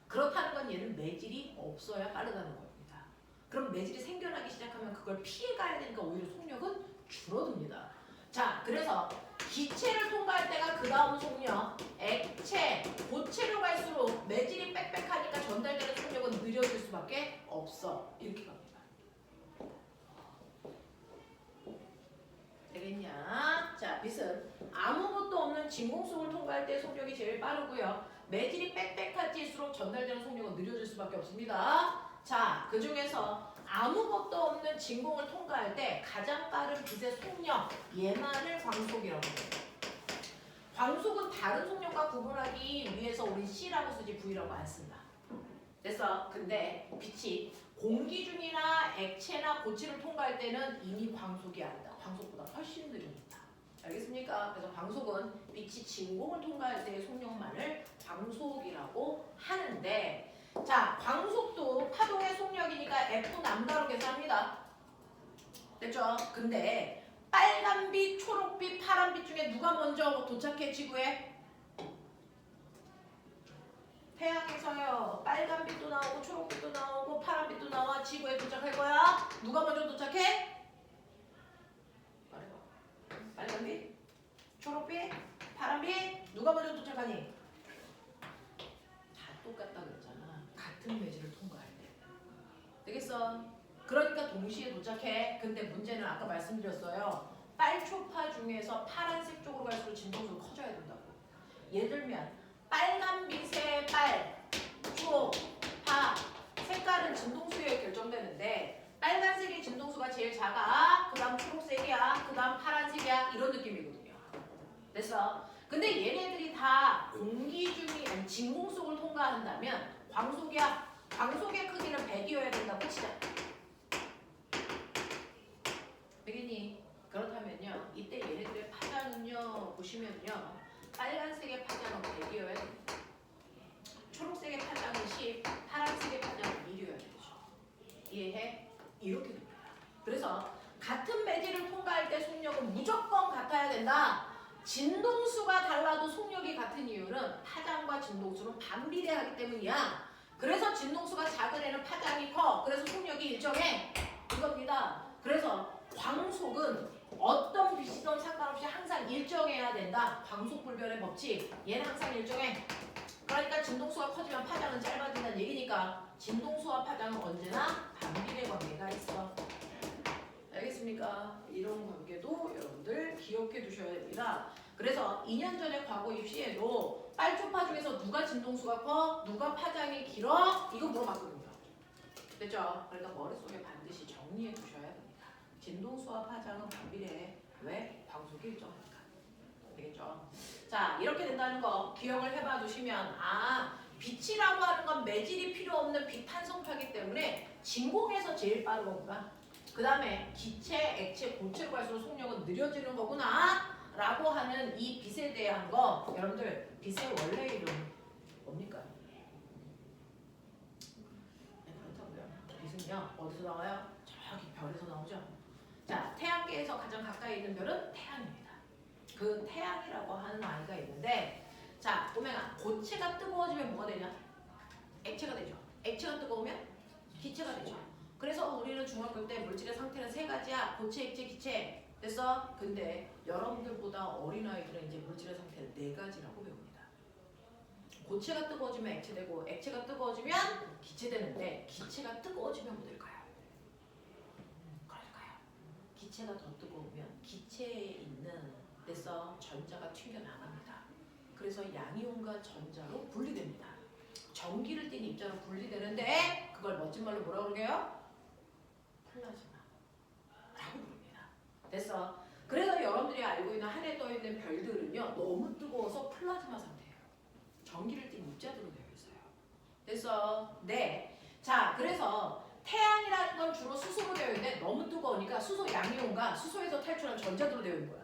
[SPEAKER 1] 그렇다는 건 얘는 매질이 없어야 빠르다는 겁니다. 그럼 매질이 생겨나기 시작하면 그걸 피해가야 되니까 오히려 속력은 줄어듭니다. 자, 그래서 기체를 통과할 때가 그 다음 속력, 액체, 고체로 갈수록 매질이 빽빽하니까 전달되는 속력은 느려질 수밖에 없어. 이렇게 갑니다. 되겠냐? 자, 빛은 아무것도 없는 진공 속을 통과할 때 속력이 제일 빠르고요. 매질이 빽빽해질수록 전달되는 속력은 느려질 수밖에 없습니다. 자, 그 중에서 아무것도 없는 진공을 통과할 때 가장 빠른 빛의 속력, 얘만을 광속이라고 해요. 광속은 다른 속력과 구분하기 위해서 우리 C라고 쓰지 V라고 안 쓴다. 됐어? 근데 빛이 공기 중이나 액체나 고체를 통과할 때는 이미 광속이 아니다. 광속보다 훨씬 느립니다. 알겠습니까? 그래서 광속은 빛이 진공을 통과할 때의 속력만을 광속이라고 하는데, 자, 광속도 파동의 속력이니까 F 남다로 계산합니다. 됐죠? 근데 빨간빛, 초록빛, 파란빛 중에 누가 먼저 도착해 지구에? 태양에서요. 빨간빛도 나오고 초록빛도 나오고 파란빛도 나와 지구에 도착할 거야. 누가 먼저 도착해? 말해봐. 빨간빛, 초록빛, 파란빛 누가 먼저 도착하니? 다 똑같다 그랬잖아. 같은 매질을 통과할 때. 되겠어? 그러니까 동시에 도착해. 근데 문제는 아까 말씀드렸어요. 빨초파 중에서 파란색 쪽으로 갈수록 진동수가 커져야 된다고. 예를 들면 빨간빛의 빨, 초, 파 색깔은 진동수에 결정되는데 빨간색의 진동수가 제일 작아. 그 다음 초록색이야. 그 다음 파란색이야. 이런 느낌이거든요. 됐어? 근데 얘네들이 다 공기 중이 아니 진공속을 통과한다면 광속의 크기는 100이어야 된다고 치자. 되겠니? 그렇다면요. 이때 얘네들의 파장은요. 보시면요. 빨간색의 파장은 100이어야 됩니다. 초록색의 파장은 10, 파란색의 파장은 1이어야 되죠. 이해해? 이렇게 됩니다. 그래서 같은 매질을 통과할 때 속력은 무조건 같아야 된다. 진동수가 달라도 속력이 같은 이유는 파장과 진동수는 반비례하기 때문이야. 그래서 진동수가 작은 애는 파장이 커. 그래서 속력이 일정해. 이겁니다. 그래서 광속은 어떤 빛이든 상관없이 항상 일정해야 된다. 광속불변의 법칙. 얘는 항상 일정해. 그러니까 진동수가 커지면 파장은 짧아진다는 얘기니까 진동수와 파장은 언제나 반비례 관계가 있어. 알겠습니까? 이런 관계도 여러분들 기억해 두셔야 됩니다. 그래서 2년 전에 과거 입시에도 빨초파 중에서 누가 진동수가 커? 누가 파장이 길어? 이거 물어봤거든요. 됐죠? 그러니까 머릿속에 반드시 정리해 두셔야 됩니다. 진동수와 파장은 반비례해. 왜? 광속이 일정하니까. 되겠죠? 자, 이렇게 된다는 거 기억을 해봐 두시면 빛이라고 하는 건 매질이 필요 없는 비탄성파기 때문에 진공에서 제일 빠른 거구나. 그 다음에 기체, 액체, 고체로 갈수록 속력은 느려지는 거구나 라고 하는 이 빛에 대한 거 여러분들 빛의 원래 이름 뭡니까? 네, 그렇다고요. 빛은요 어디서 나와요? 저기 별에서 나오죠. 자, 태양계에서 가장 가까이 있는 별은 태양입니다. 그 태양이라고 하는 아이가 있는데 자, 꼬맹아 고체가 뜨거워지면 뭐가 되냐? 액체가 되죠. 액체가 뜨거우면 기체가 되죠. 그래서 우리는 중학교 때 물질의 상태는 세 가지야. 고체, 액체, 기체. 됐어? 근데 여러분들보다 어린아이들은 이제 물질의 상태를 네 가지라고 배웁니다. 고체가 뜨거워지면 액체되고 액체가 뜨거워지면 기체되는데 기체가 뜨거워지면 뭐 될까요? 그럴까요? 기체가 더 뜨거우면 기체에 있는 됐어? 전자가 튕겨나갑니다. 그래서 양이온과 전자로 분리됩니다. 전기를 띤 입자로 분리되는데 그걸 멋진 말로 뭐라고 그러게요? 플라즈마라고 부릅니다. 됐어? 그래서 여러분들이 알고 있는 하늘에 떠 있는 별들은요 너무 뜨거워서 플라즈마 상태예요. 전기를 띤 입자들로 되어 있어요. 됐어? 네. 자, 그래서 태양이라는 건 주로 수소로 되어 있는데 너무 뜨거우니까 수소 양이온과 수소에서 탈출한 전자들로 되어 있는 거야.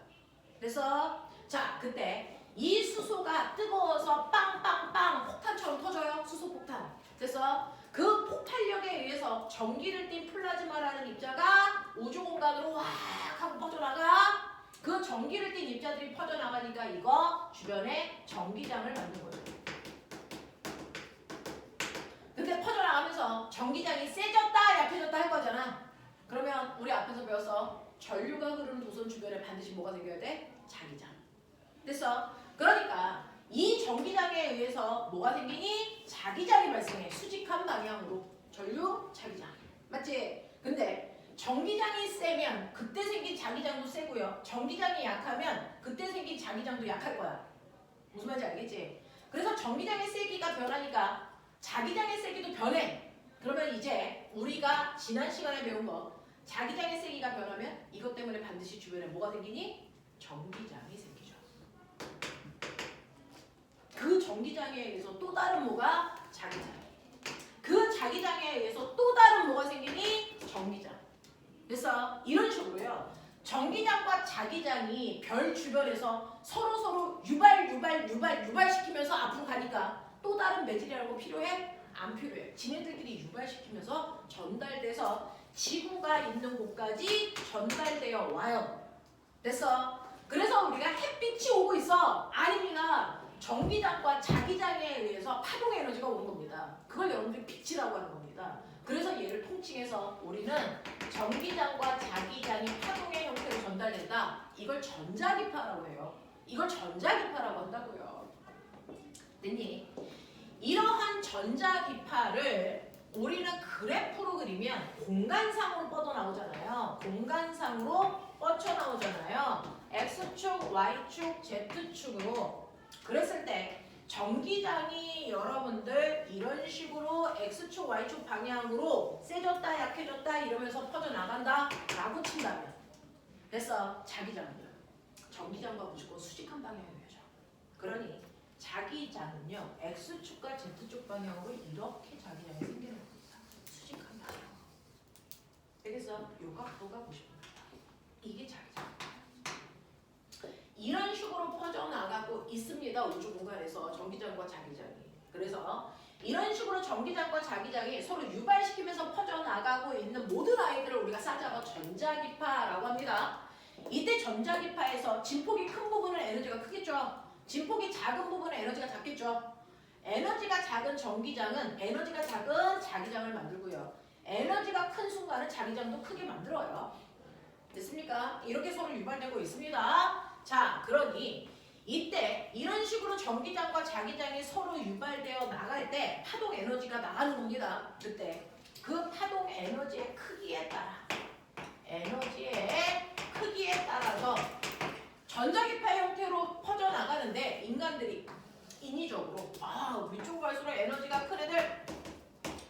[SPEAKER 1] 그래서 자, 그때 이 수소가 뜨거워서 빵빵빵 폭탄처럼 터져요. 수소 폭탄. 됐어? 그 폭발력에 의해서 전기를 띤 플라즈마라는 입자가 우주 공간으로 확 하고 퍼져나가. 그 전기를 띤 입자들이 퍼져나가니까 이거 주변에 전기장을 만든 거죠. 근데 퍼져나가면서 전기장이 세졌다 약해졌다 할 거잖아. 그러면 우리 앞에서 배웠어. 전류가 흐르는 도선 주변에 반드시 뭐가 생겨야 돼? 자기장. 됐어? 그러니까 이 전기장에 의해서 뭐가 생기니? 자기장이 발생해. 수직한 방향으로. 전류, 자기장. 맞지? 근데 전기장이 세면 그때 생긴 자기장도 세고요. 전기장이 약하면 그때 생긴 자기장도 약할 거야. 무슨 말인지 알겠지? 그래서 전기장의 세기가 변하니까 자기장의 세기도 변해. 그러면 이제 우리가 지난 시간에 배운 거 자기장의 세기가 변하면 이것 때문에 반드시 주변에 뭐가 생기니? 전기장이 생기죠. 그 전기장에 의해서 또 다른 뭐가? 자기장. 그 자기장에 의해서 또 다른 뭐가 생기니? 전기장. 그래서 이런 식으로요. 전기장과 자기장이 별 주변에서 서로 유발시키면서 앞으로 가니까 또 다른 매질이라는 거 필요해? 안 필요해. 지네들끼리 유발시키면서 전달돼서 지구가 있는 곳까지 전달되어 와요. 됐어? 그래서 우리가 햇빛이 오고 있어. 아닙니다. 전기장과 자기장에 의해서 파동의 에너지가 오는 겁니다. 그걸 여러분들이 빛이라고 하는 겁니다. 그래서 얘를 통칭해서 우리는 전기장과 자기장이 파동의 형태로 전달된다. 이걸 전자기파라고 해요. 이걸 전자기파라고 한다고요. 됐니? 이러한 전자기파를 우리는 그래프로 그리면 공간상으로 뻗어나오잖아요. 공간상으로 뻗쳐나오잖아요. X축, Y축, Z축으로. 그랬을 때 전기장이 여러분들 이런 식으로 X축, Y축 방향으로 세졌다, 약해졌다 이러면서 퍼져나간다 라고 친다면 됐어. 자기장은 전기장과 무조건 수직한 방향이죠. 그러니 자기장은요 X축과 Z축 방향으로 이렇게 자기장이 생기는 겁니다. 수직하게. 그래서 요 각도가 90도입니다. 이게 자기장. 이런 식으로 퍼져나가고 있습니다. 우주 공간에서 전기장과 자기장이. 그래서 이런 식으로 전기장과 자기장이 서로 유발시키면서 퍼져나가고 있는 모든 아이들을 우리가 싸잡아 전자기파라고 합니다. 이때 전자기파에서 진폭이 큰 부분은 에너지가 크겠죠. 진폭이 작은 부분은 에너지가 작겠죠. 에너지가 작은 전기장은 에너지가 작은 자기장을 만들고요. 에너지가 큰 순간은 자기장도 크게 만들어요. 됐습니까? 이렇게 서로 유발되고 있습니다. 자, 그러니 이때 이런 식으로 전기장과 자기장이 서로 유발되어 나갈 때 파동 에너지가 나가는 겁니다. 그때 그 파동 에너지의 크기에 따라서 전자기파 형태로 퍼져나가는데 인간들이 인위적으로 위쪽으로 갈수록 에너지가 큰 애들,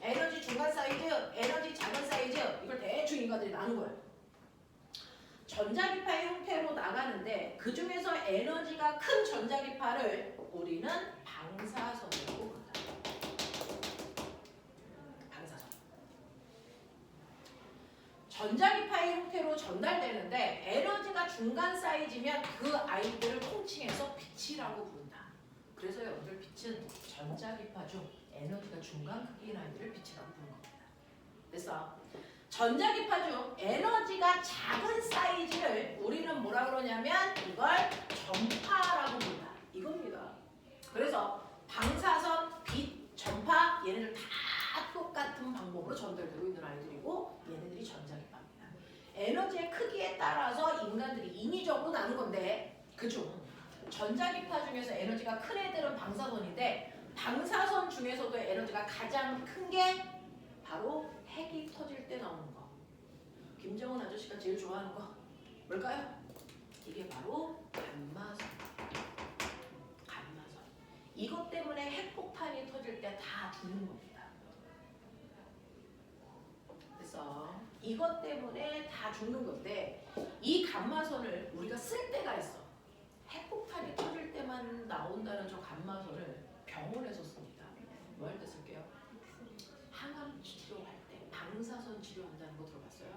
[SPEAKER 1] 에너지 중간 사이즈, 에너지 작은 사이즈 이걸 대충 인간들이 나눈 거예요. 전자기파의 형태로 나가는데 그 중에서 에너지가 큰 전자기파를 우리는 방사선이라고 부른다. 방사선. 전자기파의 형태로 전달되는데 에너지가 중간 사이즈면 그 아이들을 통칭해서 빛이라고 부른다. 그래서 여러분들 빛은 전자기파 중 에너지가 중간 크기인 아이들을 빛이라고 부르는 겁니다. 그래서 전자기파 중 에너지가 작은 사이즈를 우리는 뭐라 그러냐면 이걸 전파라고 부른다. 이겁니다. 그래서 방사선, 빛, 전파 얘네들 다 똑같은 방법으로 전달되고 있는 아이들이고 얘네들이 전자기파입니다. 에너지의 크기에 따라서 인간들이 인위적으로 나눈 건데 그중 전자기파 중에서 에너지가 큰 애들은 방사선인데 방사선 중에서도 에너지가 가장 큰 게 바로 핵이 터질 때 나오는 거. 김정은 아저씨가 제일 좋아하는 거 뭘까요? 이게 바로 감마선. 감마선. 이것 때문에 핵폭탄이 터질 때 다 죽는 겁니다. 그래서 이것 때문에 다 죽는 건데 이 감마선을 우리가 쓸 때가 있어. 핵폭탄이 터질 때만 나온다는 저 감마선을 병원에서 씁니다. 뭐 할 때 쓸게요? 항암 치료할 때 방사선 치료한다는 거 들어봤어요?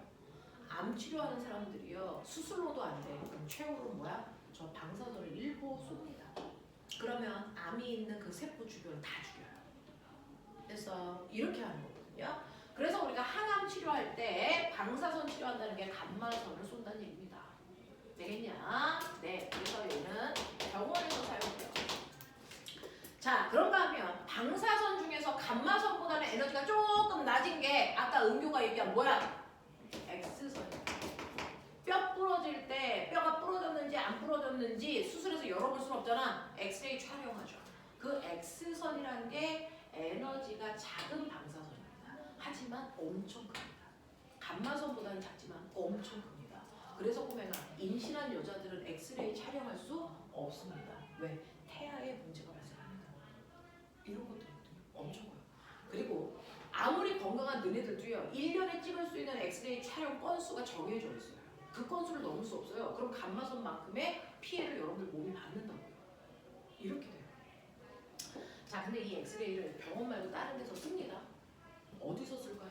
[SPEAKER 1] 암 치료하는 사람들이요 수술로도 안 돼. 그럼 최후로 뭐야? 저 방사선을 일부 쏩니다. 그러면 암이 있는 그 세포 주변을 다 죽여요. 그래서 이렇게 하는 거거든요. 그래서 우리가 항암 치료할 때 방사선 치료한다는 게 감마선을 쏜다는 얘기입니다. 되겠냐? 네. 그래서 얘는 병원에서 사용돼요. 자, 그런가 하면 방사선 중에서 감마선보다는 에너지가 조금 낮은 게 아까 은교가 얘기한 뭐야? X선이야. 뼈 부러질 때 뼈가 부러졌는지 안 부러졌는지 수술해서 열어볼 수는 없잖아. 엑스레이 촬영하죠. 그 X선이라는 게 에너지가 작은 방사선입니다. 하지만 엄청 큽니다. 감마선보다는 작지만 엄청 큽니다. 그래서 보면 임신한 여자들은 엑스레이 촬영할 수 없습니다. 왜? 태아에 문제가 발생합니다. 이런 것도 있거든요. 엄청 커요. 그리고 아무리 건강한 너네들도요 1년에 찍을 수 있는 엑스레이 촬영 건수가 정해져 있어요. 그 건수를 넘을 수 없어요. 그럼 감마선만큼의 피해를 여러분들 몸이 받는다고요. 이렇게 돼요. 자, 근데 이 엑스레이를 병원 말고 다른 데서 씁니다. 어디서 쓸까요?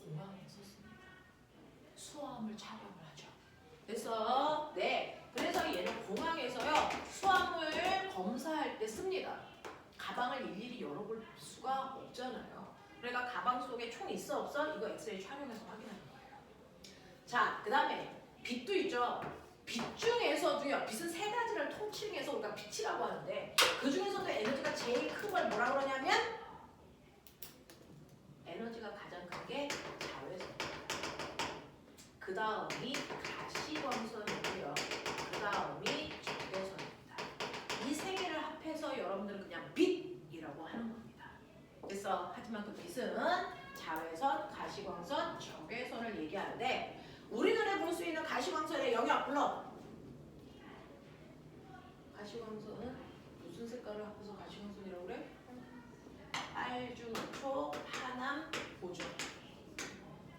[SPEAKER 1] 공항에서 씁니다. 수화물 촬영을 하죠. 그래서 그래서 얘는 공항에서요 수화물 검사할 때 씁니다. 가방을 일일이 열어볼 수가 없잖아요. 그러니까 가방 속에 총 있어 없어? 이거 엑스레이 촬영해서 확인하는 거예요. 자, 그 다음에 빛도 있죠. 빛 중에서도요. 빛은 세 가지를 통칭해서 우리가 빛이라고 하는데 그 중에서도 에너지가 제일 큰 걸 뭐라 그러냐면 에너지가 가장 큰 게 자외선입니다. 그 다음이 가시광선이고요. 그 다음이 적외선입니다. 이 세 개를 합해서 여러분들은 그냥 빛이라고 하는 겁니다. 그래서 하지만 그 빛은 자외선, 가시광선, 적외선을 얘기하는데 우리 눈에 볼 수 있는 가시광선의 영역 불러. 가시광선은 무슨 색깔을 합해서 가시광선이라고 그래? 빨주노초, 파남, 보조.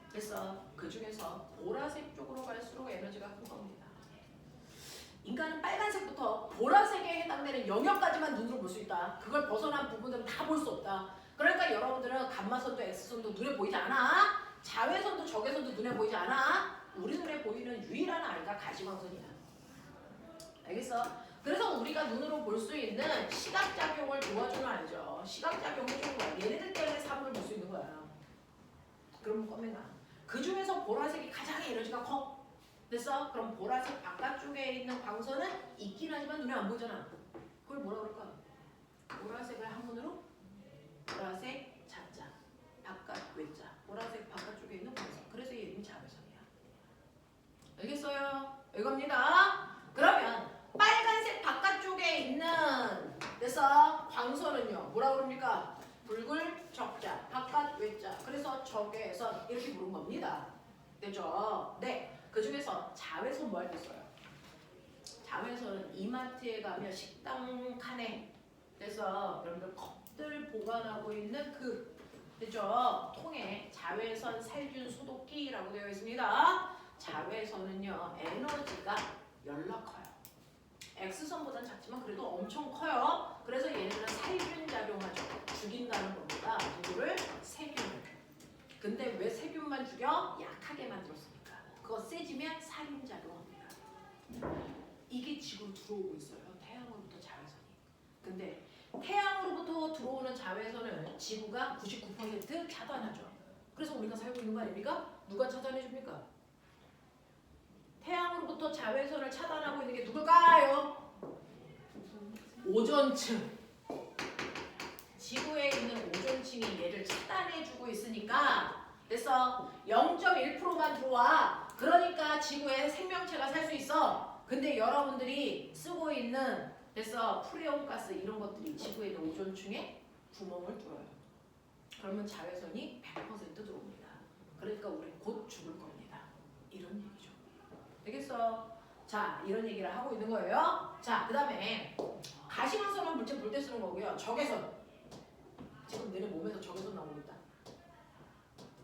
[SPEAKER 1] 그래서 그 중에서 보라색 쪽으로 갈수록 에너지가 큰 겁니다. 인간은 빨간색부터 보라색에 해당되는 영역까지만 눈으로 볼 수 있다. 그걸 벗어난 부분들은 다 볼 수 없다. 그러니까 여러분들은 감마선도 X선도 눈에 보이지 않아. 자외선도 적외선도 눈에 보이지 않아. 우리 눈에 보이는 유일한 아이가 가시광선이야. 알겠어? 그래서 우리가 눈으로 볼 수 있는 시각작용을 도와주는 아이죠. 시각작용을 해주는 거야. 얘네들 때문에 사물을 볼 수 있는 거야. 그러면 꺼내나. 그 중에서 보라색이 가장 에너지가 커. 됐어? 그럼 보라색 바깥쪽에 있는 광선은 있긴 하지만 눈에 안 보이잖아. 그걸 뭐라 그럴까? 보라색을 한문으로 보라색 자자, 바깥 외자. 보라색 바깥쪽에 있는 광선. 그래서 얘 이름이 자외선이야. 알겠어요? 이겁니다. 그러면 빨간색 바깥쪽에 있는 그래서 광선은요. 뭐라 그럽니까? 붉을 적자, 바깥 외자. 그래서 적외선 이렇게 부른 겁니다. 됐죠? 네. 그 중에서 자외선 뭐 알겠어요? 자외선은 이마트에 가면 식당 칸에 그래서 여러분들 컵들 보관하고 있는 그 됐죠? 통에 자외선 살균 소독기라고 되어 있습니다. 자외선은요 에너지가 연락커요. X선보다는 작지만 그래도 엄청 커요. 그래서 얘네들은 살균 작용하죠. 죽인다는 겁니다. 누구를? 세균을. 근데 왜 세균만 죽여? 약하게 만들었으니까. 그거 세지면 살균 작용합니다. 이게 지구로 들어오고 있어요. 태양으로부터 자외선이. 근데 태양으로부터 들어오는 자외선을 지구가 99% 차단하죠. 그래서 우리가 살고 있는 거 아닙니까? 누가 차단해 줍니까? 태양으로부터 자외선을 차단하고 있는 게 누굴까요? 오존층. 지구에 있는 오존층이 얘를 차단해주고 있으니까 그래서 0.1%만 들어와. 그러니까 지구에 생명체가 살 수 있어. 근데 여러분들이 쓰고 있는 그래서 프레온가스 이런 것들이 지구에 있는 오존층에 구멍을 뚫어요. 그러면 자외선이 100% 들어옵니다. 그러니까 우리 곧 죽을 겁니다. 이런 얘기죠. 되겠어? 자, 이런 얘기를 하고 있는 거예요. 자, 그 다음에 가시광선은 물체 볼 때 쓰는 거고요. 적외선. 지금 너네 몸에서 적외선 나오고 있다.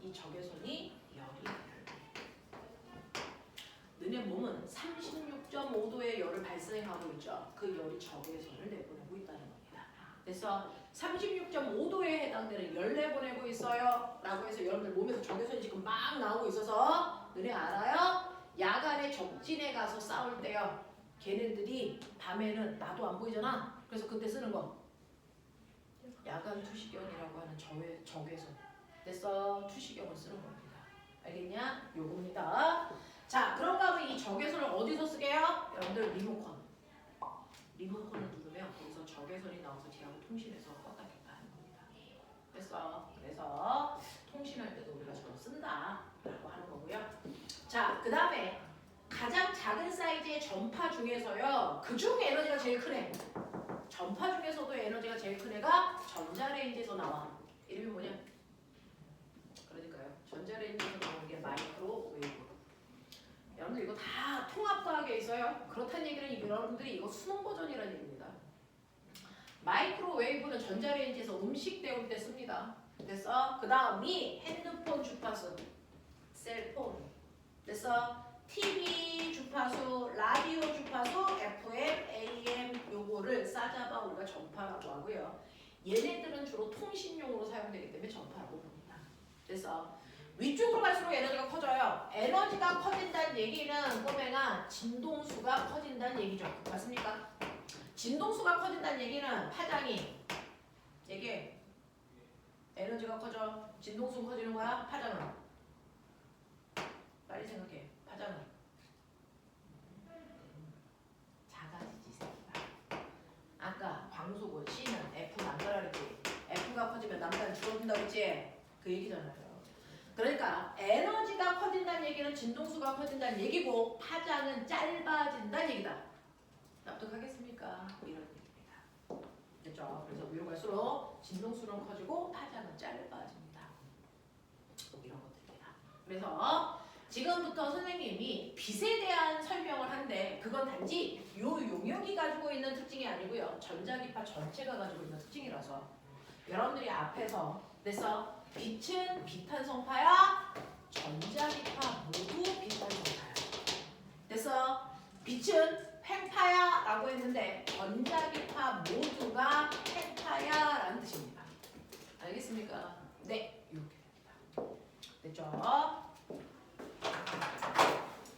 [SPEAKER 1] 이 적외선이 열이에요. 너네 몸은 36.5도의 열을 발생하고 있죠. 그 열이 적외선을 내보내고 있다는 겁니다. 그래서 36.5도에 해당되는 열 내보내고 있어요. 라고 해서 여러분들 몸에서 적외선이 지금 막 나오고 있어서 너네 알아요? 야간에 적진에 가서 싸울 때요. 걔네들이 밤에는 나도 안 보이잖아. 그래서 그때 쓰는 거. 야간 투시경이라고 하는 적외선. 됐어? 투시경을 쓰는 겁니다. 알겠냐? 요겁니다. 자, 그런가 하면 이 적외선을 어디서 쓰게요? 여러분들 리모컨. 리모컨을 누르면 거기서 적외선이 나와서 뒤하고 통신해서 껐다켰다 하는 겁니다. 됐어? 그래서 통신할 때도 우리가 저걸 쓴다 라고 하는 거고요. 자, 그 다음에 가장 작은 사이즈의 전파 중에서요. 그중 에너지가 제일 큰 애. 전파 중에서도 에너지가 제일 큰 애가 전자레인지에서 나와. 이름이 뭐냐? 그러니까요. 전자레인지에서 나오는 게 마이크로웨이브. 여러분들 이거 다 통합과학에 있어요. 그렇다는 얘기는 여러분들이 이거 수능 버전이라는 얘기입니다. 마이크로웨이브는 전자레인지에서 음식 데울 때 씁니다. 됐어? 그 다음이 핸드폰 주파수, 셀폰. 됐어? TV 주파수, 라디오 주파수, FM, AM 요거를 싸잡아 우리가 전파라고 하고요. 얘네들은 주로 통신용으로 사용되기 때문에 전파라고 봅니다. 그래서 위쪽으로 갈수록 에너지가 커져요. 에너지가 커진다는 얘기는 꼬맹아 진동수가 커진다는 얘기죠. 맞습니까? 진동수가 커진다는 얘기는 파장이 얘기해. 에너지가 커져. 진동수 커지는 거야? 파장은? 빨리 생각해. 파장은? 작아지지 새끼가. 아까 광속은 C는 F 남자라 그랬지. F가 커지면 남자는 줄어든다 그랬지. 그 얘기잖아요. 그러니까 에너지가 커진다는 얘기는 진동수가 커진다는 얘기고 파장은 짧아진다는 얘기다. 납득하겠습니까? 이런 얘기입니다. 됐죠? 그래서 위로 갈수록 진동수는 커지고 파장은 짧아집니다. 이런 것들입니다. 그래서 지금부터 선생님이 빛에 대한 설명을 한데 그건 단지 요 용역이 가지고 있는 특징이 아니고요. 전자기파 전체가 가지고 있는 특징이라서 여러분들이 앞에서 그래서 빛은 비탄성파야, 전자기파 모두 비탄성파야. 그래서 빛은 펜파야 라고 했는데 전자기파 모두가 펜파야라는 뜻입니다. 알겠습니까? 네, 이렇게 됩니다. 됐죠?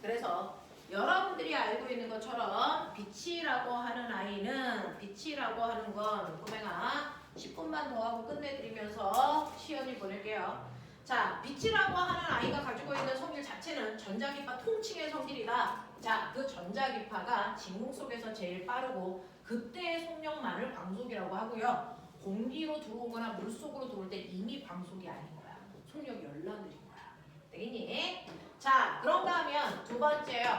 [SPEAKER 1] 그래서 여러분들이 알고 있는 것처럼 빛이라고 하는 아이는 빛이라고 하는 건 꼬맹아 10분만 더 하고 끝내드리면서 시연이 보낼게요. 자, 빛이라고 하는 아이가 가지고 있는 성질 자체는 전자기파 통칭의 성질이다. 자, 그 전자기파가 진공 속에서 제일 빠르고 그때의 속력만을 광속이라고 하고요. 공기로 들어오거나 물속으로 들어올 때 이미 광속이 아닌 거야. 속력이 열나 느린 거야. 되겠니? 자, 그런가 하면 두 번째요.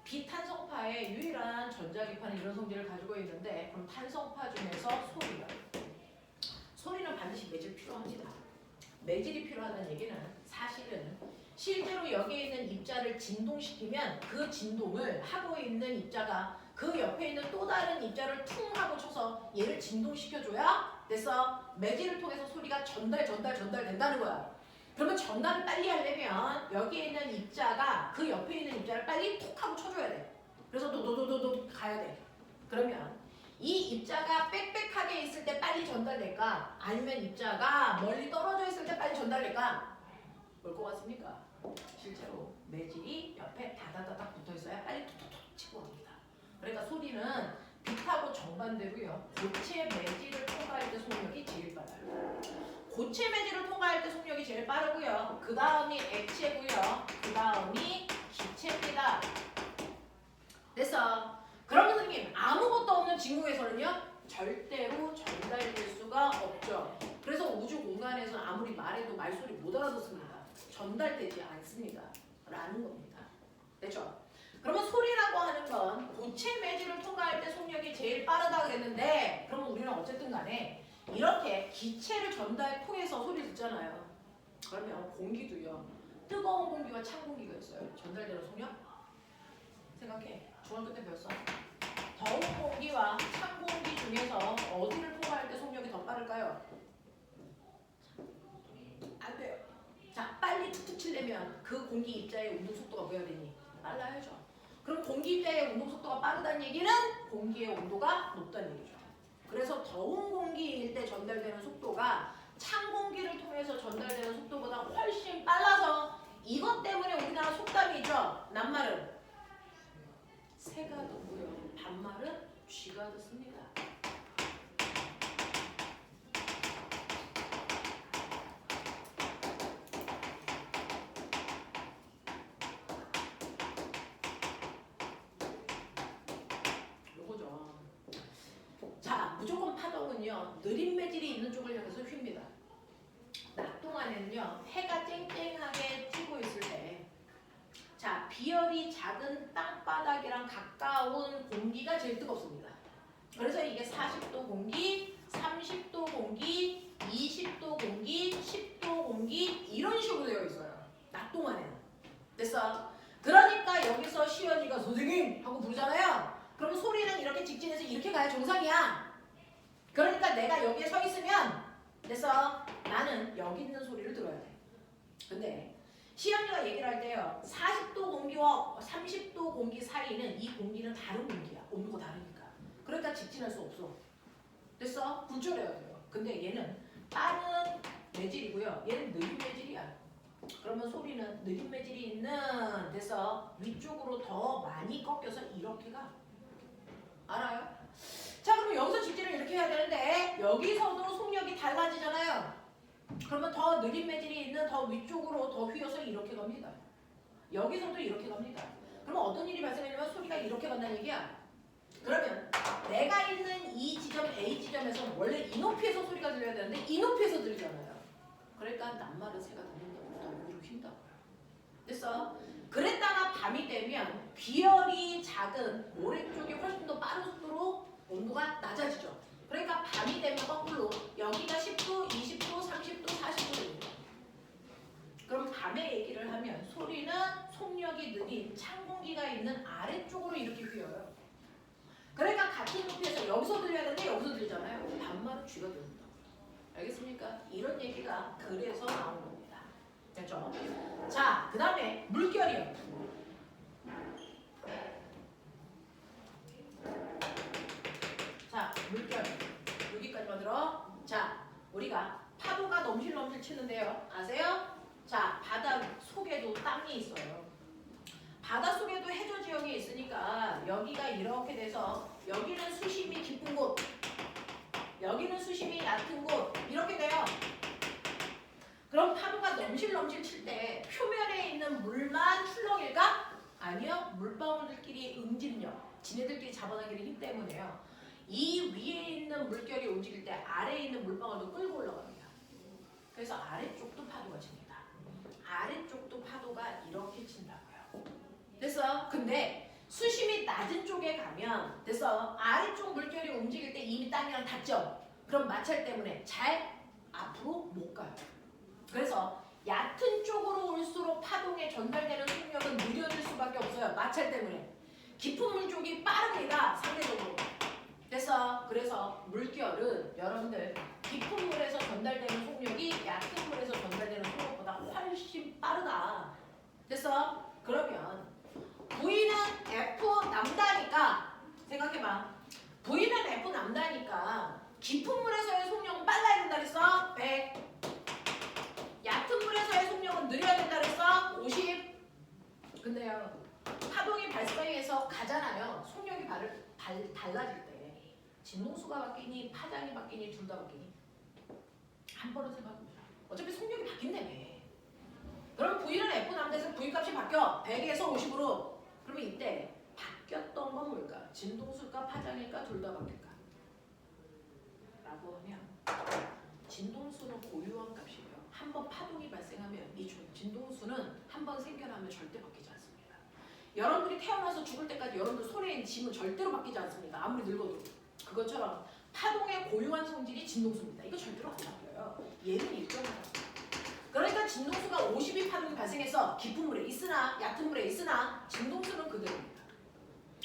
[SPEAKER 1] 비탄성파의 유일한 전자기파는 이런 성질을 가지고 있는데 그럼 탄성파 중에서 소리요. 소리는 반드시 매질 필요합니다. 매질이 필요하다는 얘기는 사실은 실제로 여기에 있는 입자를 진동시키면 그 진동을 하고 있는 입자가 그 옆에 있는 또 다른 입자를 퉁 하고 쳐서 얘를 진동시켜줘야 됐어. 매질을 통해서 소리가 전달된다는 거야. 그러면 전달을 빨리 하려면 여기에 있는 입자가 그 옆에 있는 입자를 빨리 톡 하고 쳐줘야 돼. 그래서 도도도도도 가야 돼. 그러면 이 입자가 빽빽하게 있을 때 빨리 전달될까? 아니면 입자가 멀리 떨어져 있을 때 빨리 전달될까? 뭘 것 같습니까? 실제로 매질이 옆에 다다다닥 붙어 있어야 빨리 톡톡톡 치고 갑니다. 그러니까 소리는 빛하고 정반대로요. 고체 매질을 통과할 때 속력이 제일 빨라요. 고체 매질을 통과할 때 속력이 제일 빠르고요. 그 다음이 액체고요. 그 다음이 기체입니다. 됐어. 그럼 선생님 아무것도 없는 진공에서는요 절대로 전달될 수가 없죠. 그래서 우주 공간에서 아무리 말해도 말소리 못 알아듣습니다. 전달되지 않습니다. 라는 겁니다. 됐죠? 그러면 소리라고 하는 건 고체 매질을 통과할 때 속력이 제일 빠르다 그랬는데 그러면 우리는 어쨌든 간에 이렇게 기체를 통해서 소리 듣잖아요. 그러면 공기도요. 뜨거운 공기와 찬 공기가 있어요. 전달되는 속력? 생각해. 중학교 때 배웠어. 더운 공기와 찬 공기 중에서 어디를 통과할 때 속력이 더 빠를까요? 안 돼요. 자, 빨리 툭툭 치려면 그 공기 입자의 운동 속도가 뭐야 되니? 빨라야죠. 그럼 공기 입자의 운동 속도가 빠르다는 얘기는 공기의 온도가 높다는 얘기죠. 그래서 더운 공기일 때 전달되는 속도가 찬 공기를 통해서 전달되는 속도보다 훨씬 빨라서 이것 때문에 우리나라 속담이죠. 낱말은 새가 듣고요. 반말은 쥐가 듣습니다. 요거죠. 자, 무조건 파동은요. 느린 매질이 있는 쪽을 향해서 휩니다. 낮 동안에는요. 해가 쨍쨍하게 찌고 있을 때 자, 비열이 작은 땅바닥이랑 가까운 공기가 제일 뜨겁습니다. 그래서 이게 40도 공기, 30도 공기, 20도 공기, 10도 공기 이런 식으로 되어 있어요. 낮 동안에는. 됐어? 그러니까 여기서 시연이가 선생님 하고 부르잖아요. 그럼 소리는 이렇게 직진해서 이렇게 가야 정상이야. 그러니까 내가 여기에 서 있으면 됐어? 나는 여기 있는 소리를 들어야 돼. 근데 시연이가 얘기를 할 때요. 40도 공기와 30도 공기 사이는 이 공기는 다른 공기야. 온도가 다르니까. 그러니까 직진할 수 없어. 됐어? 굴절해야 돼요. 근데 얘는 빠른 매질이고요. 얘는 느린 매질이야. 그러면 소리는 느린 매질이 있는 됐어? 위쪽으로 더 많이 꺾여서 이렇게 가. 알아요? 자, 그럼 여기서 직진을 이렇게 해야 되는데 여기서도 속력이 달라지잖아요. 그러면 더 느린 매질이 있는 더 위쪽으로 더 휘어서 이렇게 갑니다. 여기서도 이렇게 갑니다. 그러면 어떤 일이 발생하냐면 소리가 이렇게 간다는 얘기야. 그러면 내가 있는 이 지점 A 지점에서 원래 이 높이에서 소리가 들려야 되는데 이 높이에서 들리잖아요. 그러니까 낱말은 새가 들린다고 더 위로 휜다. 됐어? 그랬다가 밤이 되면 비열이 작은 모래 쪽이 훨씬 더 빠른 속도로 온도가 낮아지죠. 그러니까 밤이 되면 거꾸로 여기가 10도, 20도, 30도, 40도 됩니다. 그럼 밤에 얘기를 하면 소리는 속력이 느린 찬 공기가 있는 아래쪽으로 이렇게 휘어요. 그러니까 같은 높이에서 여기서 들려야 되는데 여기서 들리잖아요. 반말은 쥐가 들린다. 알겠습니까? 이런 얘기가 그래서 나온 겁니다. 됐죠? 자, 그 다음에 물결이요. 알아들어? 자, 우리가 파도가 넘실넘실 치는데요. 아세요? 자, 바다 속에도 땅이 있어요. 바다 속에도 해저 지형이 있으니까 여기가 이렇게 돼서 여기는 수심이 깊은 곳, 여기는 수심이 얕은 곳 이렇게 돼요. 그럼 파도가 넘실넘실 칠 때 표면에 있는 물만 출렁일까? 아니요. 물방울들끼리 응집력, 지네들끼리 잡아당기는 힘 때문에요. 이 위에 있는 물결이 움직일 때 아래에 있는 물방울도 끌고 올라갑니다. 그래서 아래쪽도 파도가 칩니다. 아래쪽도 파도가 이렇게 친다고요. 됐어? 근데 수심이 낮은 쪽에 가면 됐어? 아래쪽 물결이 움직일 때 이미 땅이랑 닿죠? 그럼 마찰 때문에 잘 앞으로 못 가요. 그래서 얕은 쪽으로 올수록 파동에 전달되는 속력은 느려질 수밖에 없어요. 마찰 때문에. 깊은 물 쪽이 빠릅니다. 상대적으로. 됐어? 그래서 물결은 여러분들 깊은 물에서 전달되는 속력이 얕은 물에서 전달되는 속력보다 훨씬 빠르다. 됐어? 그러면 V는 F 남다니까 생각해봐. V는 F 남다니까 깊은 물에서의 속력은 빨라야 된다 그랬어? 100. 얕은 물에서의 속력은 느려야 된다 그랬어? 50. 근데요, 파동이 발사해서 가잖아요. 속력이 달라질 때 진동수가 바뀌니 파장이 바뀌니 둘 다 바뀌니 한 번은 생각해보자. 어차피 속력이 바뀐다며. 그럼 V는 F 남대에서 V 값이 바뀌어 100에서 50으로. 그러면 이때 바뀌었던 건 뭘까? 진동수일까 파장일까 둘 다 바뀔까? 라고 하면 진동수는 고유한 값이에요. 한번 파동이 발생하면 이 진동수는 한번 생겨나면 절대 바뀌지 않습니다. 여러분들이 태어나서 죽을 때까지 여러분들 손에 있는 짐은 절대로 바뀌지 않습니다. 아무리 늙어도. 그것처럼 파동의 고유한 성질이 진동수입니다. 이거 절대로 안 바뀌어요. 얘는 일정하다. 그러니까 진동수가 50이 파동이 발생해서 깊은 물에 있으나 얕은 물에 있으나 진동수는 그대로입니다.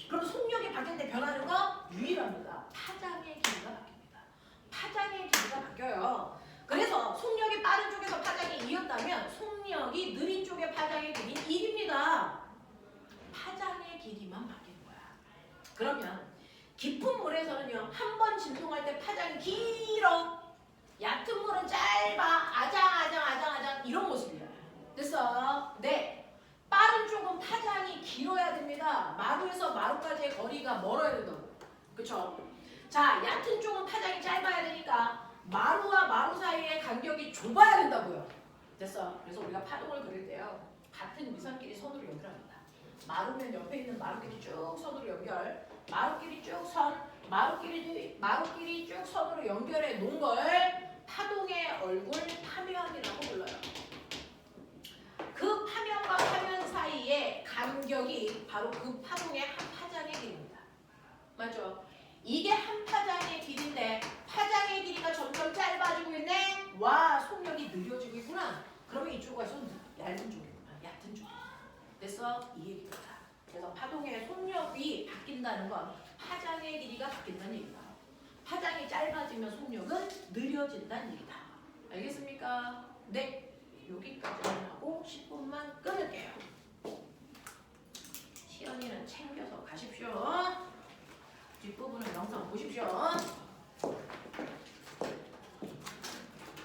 [SPEAKER 1] 그럼 속력이 바뀔 때 변하는 거 유일합니다. 파장의 길이가 바뀝니다. 파장의 길이가 바뀌어요. 그래서 속력이 빠른 쪽에서 파장이 이었다면 속력이 느린 쪽의 파장의 길이는 이깁니다. 파장의 길이만 바뀌는 거야. 그러면 깊은 물에서는요, 한 번 진동할 때 파장이 길어. 얕은 물은 짧아. 아장아장 이런 모습이야. 됐어? 네. 빠른 쪽은 파장이 길어야 됩니다. 마루에서 마루까지의 거리가 멀어야 된다고. 그쵸? 자, 얕은 쪽은 파장이 짧아야 되니까 마루와 마루 사이의 간격이 좁아야 된다고요. 됐어? 그래서 우리가 파동을 그릴 때요, 같은 위선끼리 선으로 연결합니다. 마루면 옆에 있는 마루끼리 쭉 선으로 연결, 마루끼리 쭉 선, 마루끼리 쭉 선으로 연결해 놓은 걸 파동의 얼굴 파면이라고 불러요. 그 파면과 파면 사이의 간격이 바로 그 파동의 한 파장의 길이입니다. 맞죠? 이게 한 파장의 길인데 파장의 길이가 점점 짧아지고 있네. 와, 속력이 느려지고 있구나. 그러면 이쪽과 좀 얇은 쪽이구나. 얕은 쪽. 됐어? 이 얘기입니다. 그래서 파동의 속력이 바뀐다는 건 파장의 길이가 바뀐다는 얘기다. 파장이 짧아지면 속력은 느려진다는 얘기다. 알겠습니까? 네. 여기까지만 하고 10분만 끊을게요. 시연이는 챙겨서 가십시오. 뒷부분은 영상 보십시오.